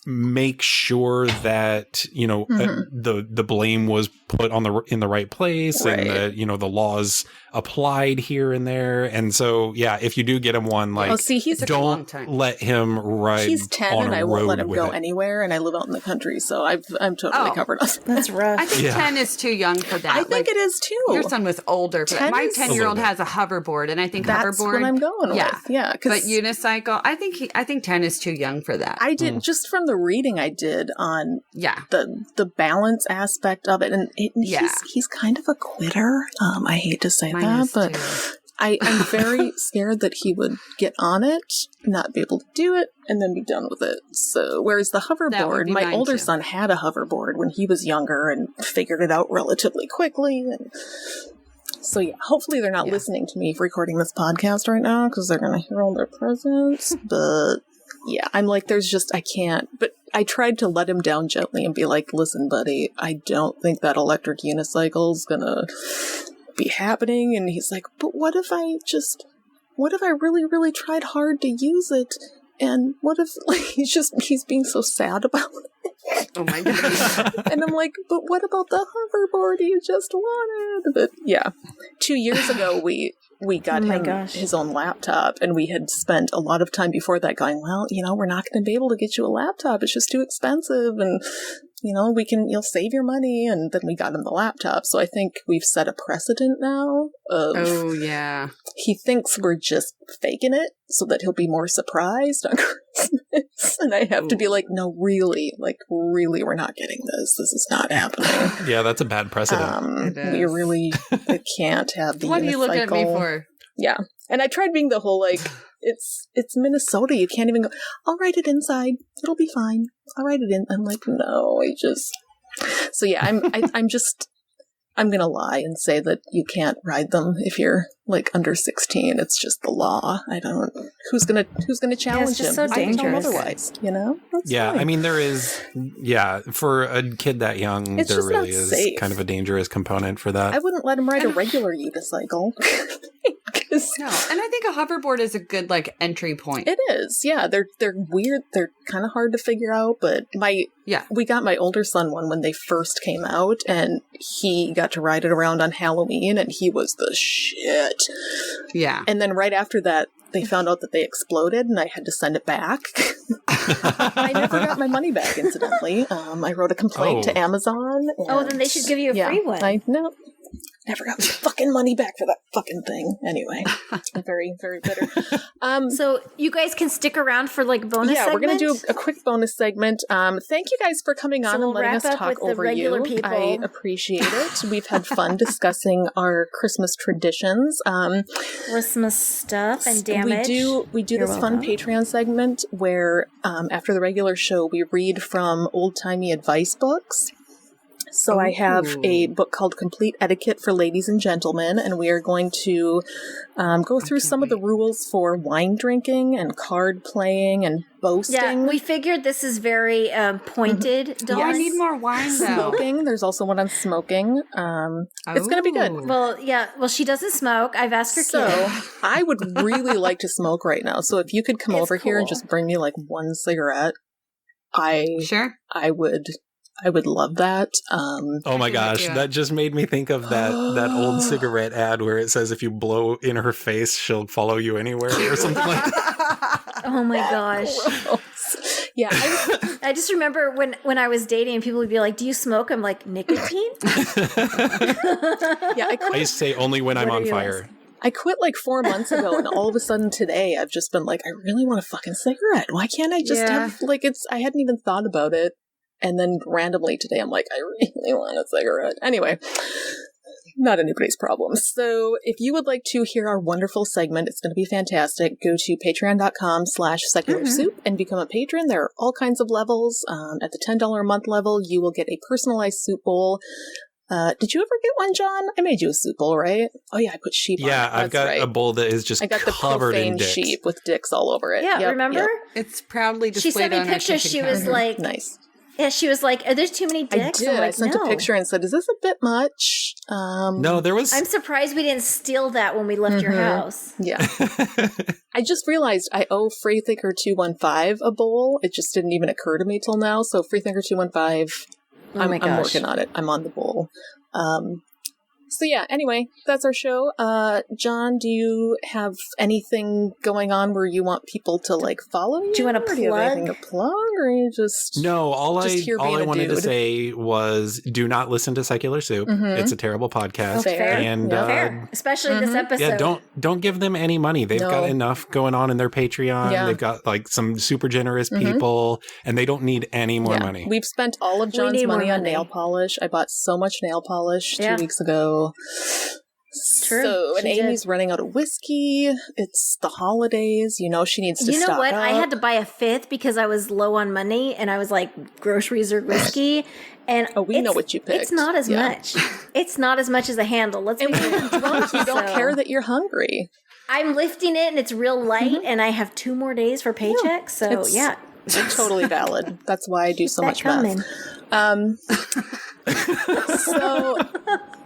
make sure that, the blame was put in the right place, Right. and that, the laws applied here and there. And so, yeah, if you do get him one, like, don't let him ride. He's 10 on and a I won't road let him with go it. anywhere, and I live out in the country, so I'm totally covered on that. That's rough. I think 10 is too young for that. I think it is too. Your son was older. For that. My 10-year-old has a hoverboard, and I think that's hoverboard. what I'm going with. Yeah, but unicycle, I think 10 is too young for that. I did just from the reading I did on the balance aspect of it, and he's kind of a quitter. I hate to say that, but I'm very scared that he would get on it, not be able to do it, and then be done with it. So, whereas the hoverboard, my older son had a hoverboard when he was younger and figured it out relatively quickly. And so, hopefully they're not listening to me recording this podcast right now because they're going to hear all their presents. But I'm like, I can't. But I tried to let him down gently and be like, listen, buddy, I don't think that electric unicycle is going to be happening. And he's like, but what if I really, really tried hard to use it? And what if he's being so sad about it? Oh my God. And I'm like, but what about the hoverboard you just wanted? But 2 years ago, we got him his own laptop, and we had spent a lot of time before that going, well, we're not going to be able to get you a laptop. It's just too expensive. And, you'll save your money. And then we got him the laptop. So I think we've set a precedent now of he thinks we're just faking it so that he'll be more surprised on Christmas. And I have to be like, no, really, we're not getting this. This is not happening. Yeah, that's a bad precedent. We really can't have the What are you looking at me for? Yeah. And I tried being the whole, it's Minnesota. You can't even go, I'll write it inside. It'll be fine. I'll write it in. I'm like, no, So I'm going to lie and say that you can't ride them if you're under 16. It's just the law. Who's going to challenge it's just him? so dangerous. Otherwise, That's fine. I mean, there is, for a kid that young, there really is safe. Kind of a dangerous component for that. I wouldn't let him ride a regular unicycle. No, and I think a hoverboard is a good entry point. It is, they're weird. They're kind of hard to figure out. But we got my older son one when they first came out, and he got to ride it around on Halloween, and he was the shit. Yeah, and then right after that, they found out that they exploded, and I had to send it back. I never got my money back, incidentally. I wrote a complaint to Amazon. Then they should give you a free one. I know. Never got my fucking money back for that fucking thing. Anyway, I'm very, very bitter. So you guys can stick around for bonus segments? We're going to do a quick bonus segment. Thank you guys for coming on and letting us talk over you. People. I appreciate it. We've had fun discussing our Christmas traditions. Christmas stuff and damage. We do this fun Patreon segment where after the regular show, we read from old-timey advice books. So I have a book called Complete Etiquette for Ladies and Gentlemen, and we are going to go through some of the rules for wine drinking and card playing and boasting. Yeah, we figured this is very pointed. Yeah, I need more wine, though. Smoking. There's also one on smoking. It's going to be good. Well, she doesn't smoke. I've asked her So I would really like to smoke right now. So if you could come over here and just bring me one cigarette, I would love that. Oh my gosh, that just made me think of that old cigarette ad where it says if you blow in her face, she'll follow you anywhere or something like that. Oh my gosh. Yeah. I just remember when I was dating, people would be like, do you smoke? I'm like, nicotine? I used to say only when I'm on fire. I quit 4 months ago, and all of a sudden today, I've just been like, I really want a fucking cigarette. Why can't I just have, I hadn't even thought about it. And then randomly today, I'm like, I really want a cigarette. Anyway, not anybody's problem. So if you would like to hear our wonderful segment, it's going to be fantastic. Go to patreon.com/secularsoup and become a patron. There are all kinds of levels. At the $10 a month level, you will get a personalized soup bowl. Did you ever get one, John? I made you a soup bowl, right? Oh yeah, I put sheep on it. Yeah, I've got a bowl that is just covered in dicks. Sheep with dicks all over it. Yeah, remember? It's proudly displayed on her kitchen She sent me pictures. She was like, nice. Yeah, she was like, "There's too many dicks." I did. I'm like, I sent no. a picture and said, "Is this a bit much?" No, there was. I'm surprised we didn't steal that when we left your house. Yeah. I just realized I owe Freethinker 215 a bowl. It just didn't even occur to me till now. So Freethinker 215, I'm working on it. I'm on the bowl. So yeah, anyway, that's our show. Jon, do you have anything going on where you want people to like follow you? Do you want to plug? Do you have anything to plug, or you just No, all I wanted to dude? say was do not listen to Secular Soup. It's a terrible podcast. Fair. And Fair. Especially this episode. yeah, don't give them any money. They've got enough going on in their Patreon. Yeah. They've got like some super generous people, and they don't need any more money. We've spent all of Jon's money on nail polish. I bought so much nail polish 2 weeks ago. True. So, and Amy's running out of whiskey. It's the holidays. You know, she needs to stock You know what? up. I had to buy a fifth because I was low on money, and I was like, groceries or whiskey. And we know what you picked. It's not as much. It's not as much as a handle. Let's be drunk. You don't care that you're hungry. I'm lifting it, and it's real light, and I have 2 more days for paycheck. So, It's totally valid. That's why I do so much coming. math. So,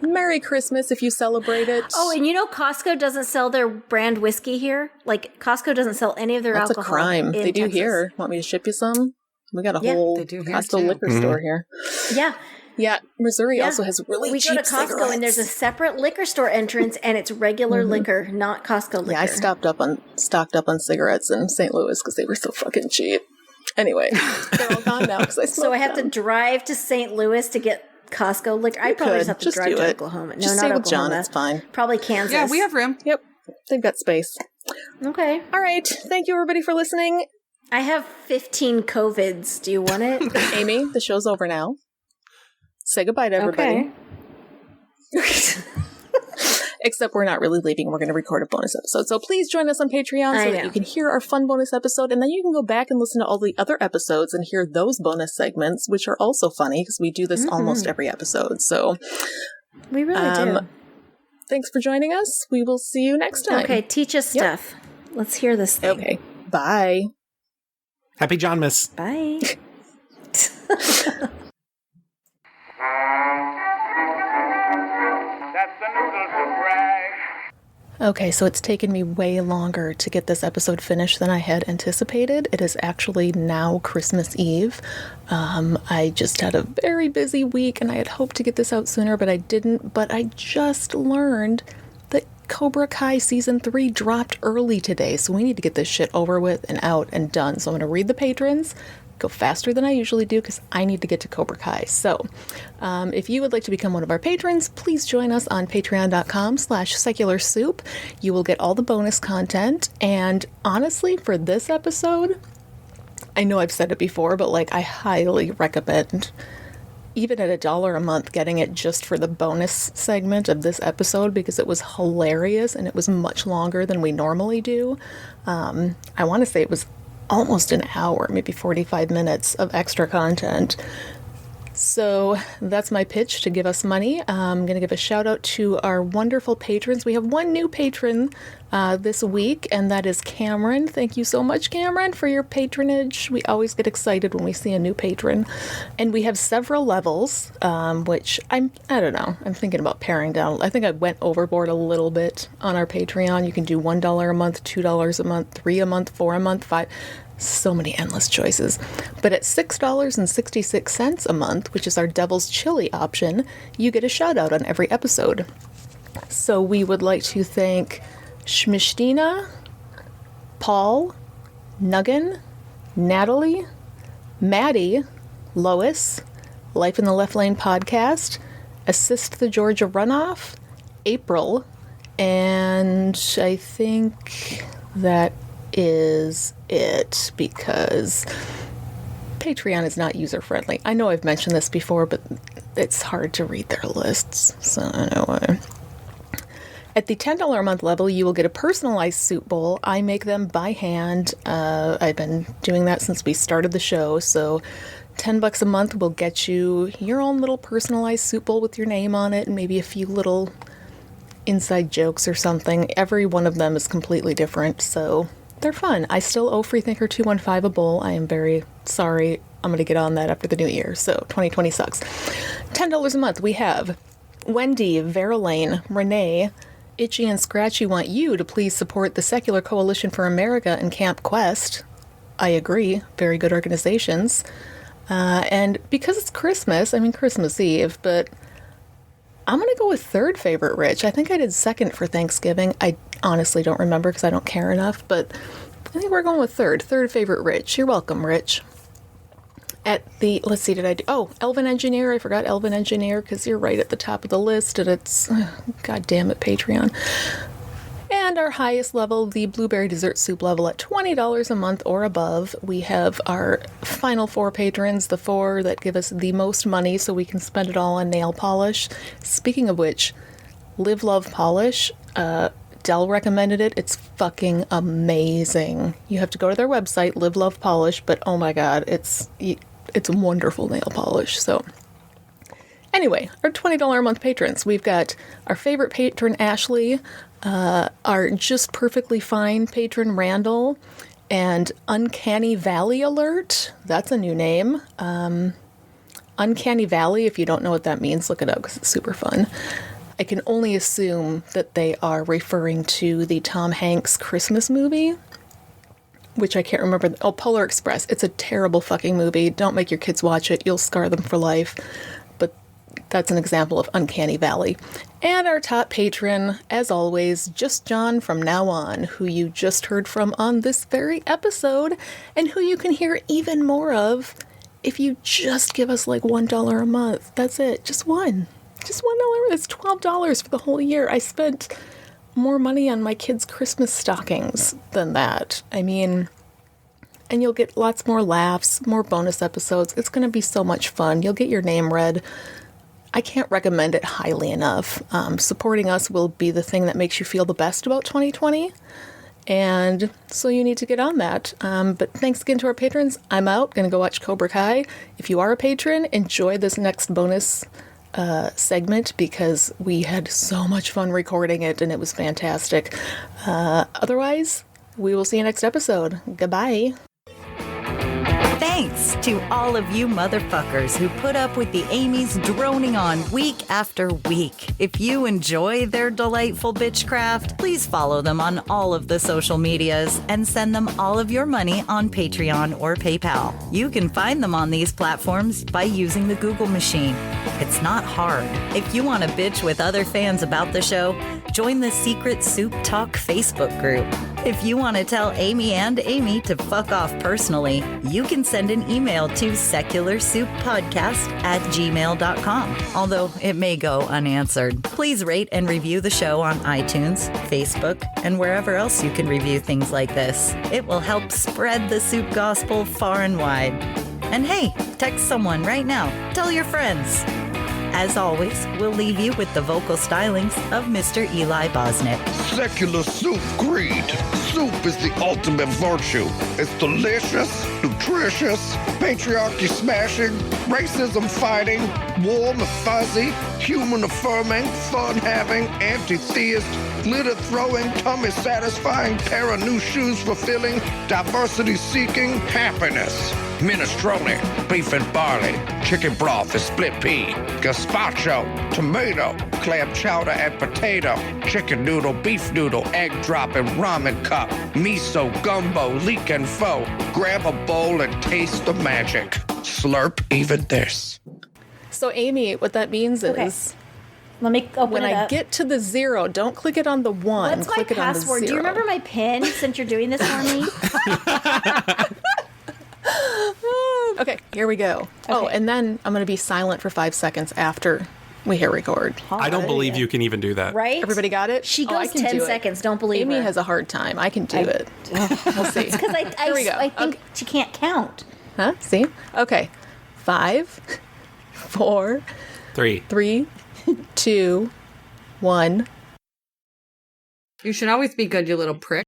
Merry Christmas if you celebrate it. Oh, and you know Costco doesn't sell their brand whiskey here? Like, Costco doesn't sell any of their That's alcohol. a crime. They do Texas. here. Want me to ship you some? We got a whole they do here Costco too. liquor store here. Yeah. Yeah, Missouri also has really We cheap go to Costco cigarettes. and there's a separate liquor store entrance, and it's regular liquor, not Costco liquor. Yeah, I stocked up on cigarettes in St. Louis because they were so fucking cheap. Anyway, they're all gone now because I smoked So I have them. to drive to St. Louis to get Costco liquor. I probably just have to drive do to it. Oklahoma. No, Just not stay with Oklahoma. Jon. It's fine. Probably Kansas. Yeah, we have room. Yep, they've got space. Okay. All right, thank you everybody for listening. I have 15 COVIDs. Do you want it? Amy, the show's over now. Say goodbye to everybody. Okay. Except we're not really leaving. We're going to record a bonus episode. So please join us on Patreon so that you can hear our fun bonus episode. And then you can go back and listen to all the other episodes and hear those bonus segments, which are also funny because we do this almost every episode. So We really do. thanks for joining us. We will see you next time. Okay, teach us stuff. Let's hear this thing. Okay. Bye. Happy Jonmas. Bye. That's the noodle to brag. Okay, so it's taken me way longer to get this episode finished than I had anticipated. It is actually now Christmas Eve. I just had a very busy week and I had hoped to get this out sooner, but I didn't. But I just learned that Cobra Kai Season 3 dropped early today, so we need to get this shit over with and out and done. So I'm going to read the patrons, go faster than I usually do because I need to get to Cobra Kai. So if you would like to become one of our patrons, please join us on patreon.com/secularsoup. You will get all the bonus content. And honestly, for this episode, I know I've said it before, but like I highly recommend, even at $1 a month, getting it just for the bonus segment of this episode because it was hilarious and it was much longer than we normally do. I want to say it was almost an hour, maybe 45 minutes of extra content. So that's my pitch to give us money. I'm going to give a shout out to our wonderful patrons. We have one new patron this week, and that is Cameron. Thank you so much, Cameron, for your patronage. We always get excited when we see a new patron. And we have several levels, which I don't know. I'm thinking about paring down. I think I went overboard a little bit on our Patreon. You can do $1 a month, $2 a month, $3 a month, $4 a month, $5. So many endless choices. But at $6.66 a month, which is our Devil's Chili option, you get a shout out on every episode. So we would like to thank Shmishtina, Paul, Nuggin, Natalie, Maddie, Lois, Life in the Left Lane podcast, Assist the Georgia Runoff, April, and I think that is it because Patreon is not user-friendly. I know I've mentioned this before, but it's hard to read their lists, so anyway. At the $10 a month level, you will get a personalized soup bowl. I make them by hand. I've been doing that since we started the show, so $10 a month will get you your own little personalized soup bowl with your name on it and maybe a few little inside jokes or something. Every one of them is completely different, so they're fun. I still owe Freethinker215 a bowl. I am very sorry. I'm going to get on that after the new year. So 2020 sucks. $10 a month. We have Wendy, Verlaine, Renee, Itchy and Scratchy want you to please support the Secular Coalition for America and Camp Quest. I agree. Very good organizations. And because it's Christmas, I mean Christmas Eve, but I'm going to go with third favorite Rich. I think I did second for Thanksgiving. I honestly don't remember because I don't care enough, but I think we're going with third favorite Rich. You're welcome, Rich. Let's see, did I do, Elven Engineer. I forgot Elven Engineer because you're right at the top of the list and it's, god damn it, Patreon. And our highest level, the Blueberry Dessert Soup level at $20 a month or above. We have our final 4 patrons, the 4 that give us the most money so we can spend it all on nail polish. Speaking of which, Live Love Polish, Dell recommended it. It's fucking amazing. You have to go to their website, Live Love Polish, but oh my god, it's a wonderful nail polish. So anyway, our $20 a month patrons. We've got our favorite patron, Ashley, our just perfectly fine patron, Randall, and Uncanny Valley Alert. That's a new name. Uncanny Valley, if you don't know what that means, look it up because it's super fun. I can only assume that they are referring to the Tom Hanks Christmas movie, which I can't remember. Oh, Polar Express. It's a terrible fucking movie. Don't make your kids watch it. You'll scar them for life. But that's an example of Uncanny Valley. And our top patron, as always, Just John from now on, who you just heard from on this very episode, and who you can hear even more of if you just give us like $1 a month. That's it. Just one. Just $1. That's $12 for the whole year. I spent more money on my kids' Christmas stockings than that. I mean, and you'll get lots more laughs, more bonus episodes. It's going to be so much fun. You'll get your name read. I can't recommend it highly enough. Supporting us will be the thing that makes you feel the best about 2020. And so you need to get on that. But thanks again to our patrons. I'm out. Going to go watch Cobra Kai. If you are a patron, enjoy this next bonus segment because we had so much fun recording it and it was fantastic. Otherwise, we will see you next episode. Goodbye. Thanks to all of you motherfuckers who put up with the Amy's droning on week after week. If you enjoy their delightful bitchcraft, please follow them on all of the social medias and send them all of your money on Patreon or PayPal. You can find them on these platforms by using the Google machine. It's not hard. If you want to bitch with other fans about the show, join the Secret Soup Talk Facebook group. If you want to tell Amy and Amy to fuck off personally, you can send an email to secularsouppodcast@gmail.com, although it may go unanswered. Please rate and review the show on iTunes, Facebook, and wherever else you can review things like this. It will help spread the soup gospel far and wide. And hey, text someone right now. Tell your friends. As always, we'll leave you with the vocal stylings of Mr. Eli Bosnick. Secular soup creed. Soup is the ultimate virtue. It's delicious, nutritious, patriarchy smashing, racism fighting, warm and fuzzy, human affirming, fun having, anti-theist, glitter throwing, tummy satisfying, pair of new shoes fulfilling, diversity seeking, happiness. Minestrone, beef and barley, chicken broth and split pea, gazpacho, tomato, clam chowder and potato, chicken noodle, beef noodle, egg drop and ramen cup, miso, gumbo, leek and pho. Grab a bowl and taste the magic. Slurp even this. So Amy, what that means Okay. is Let me open when it I up. get to the 0, don't click it on the 1. What's my click it on the password? Do you 0. remember my PIN since you're doing this for me? Okay, here we go. Oh, and then I'm going to be silent for 5 seconds after we hit record. I don't believe you can even do that. Right? Everybody got it? She Oh, I goes can 10 do it. seconds. Don't believe Amy her. has a hard time. I can do it. We'll see. Because Here we go. I think she can't count. Huh? See? Okay. 5, 4, 3, 2, 1. You should always be good, you little prick.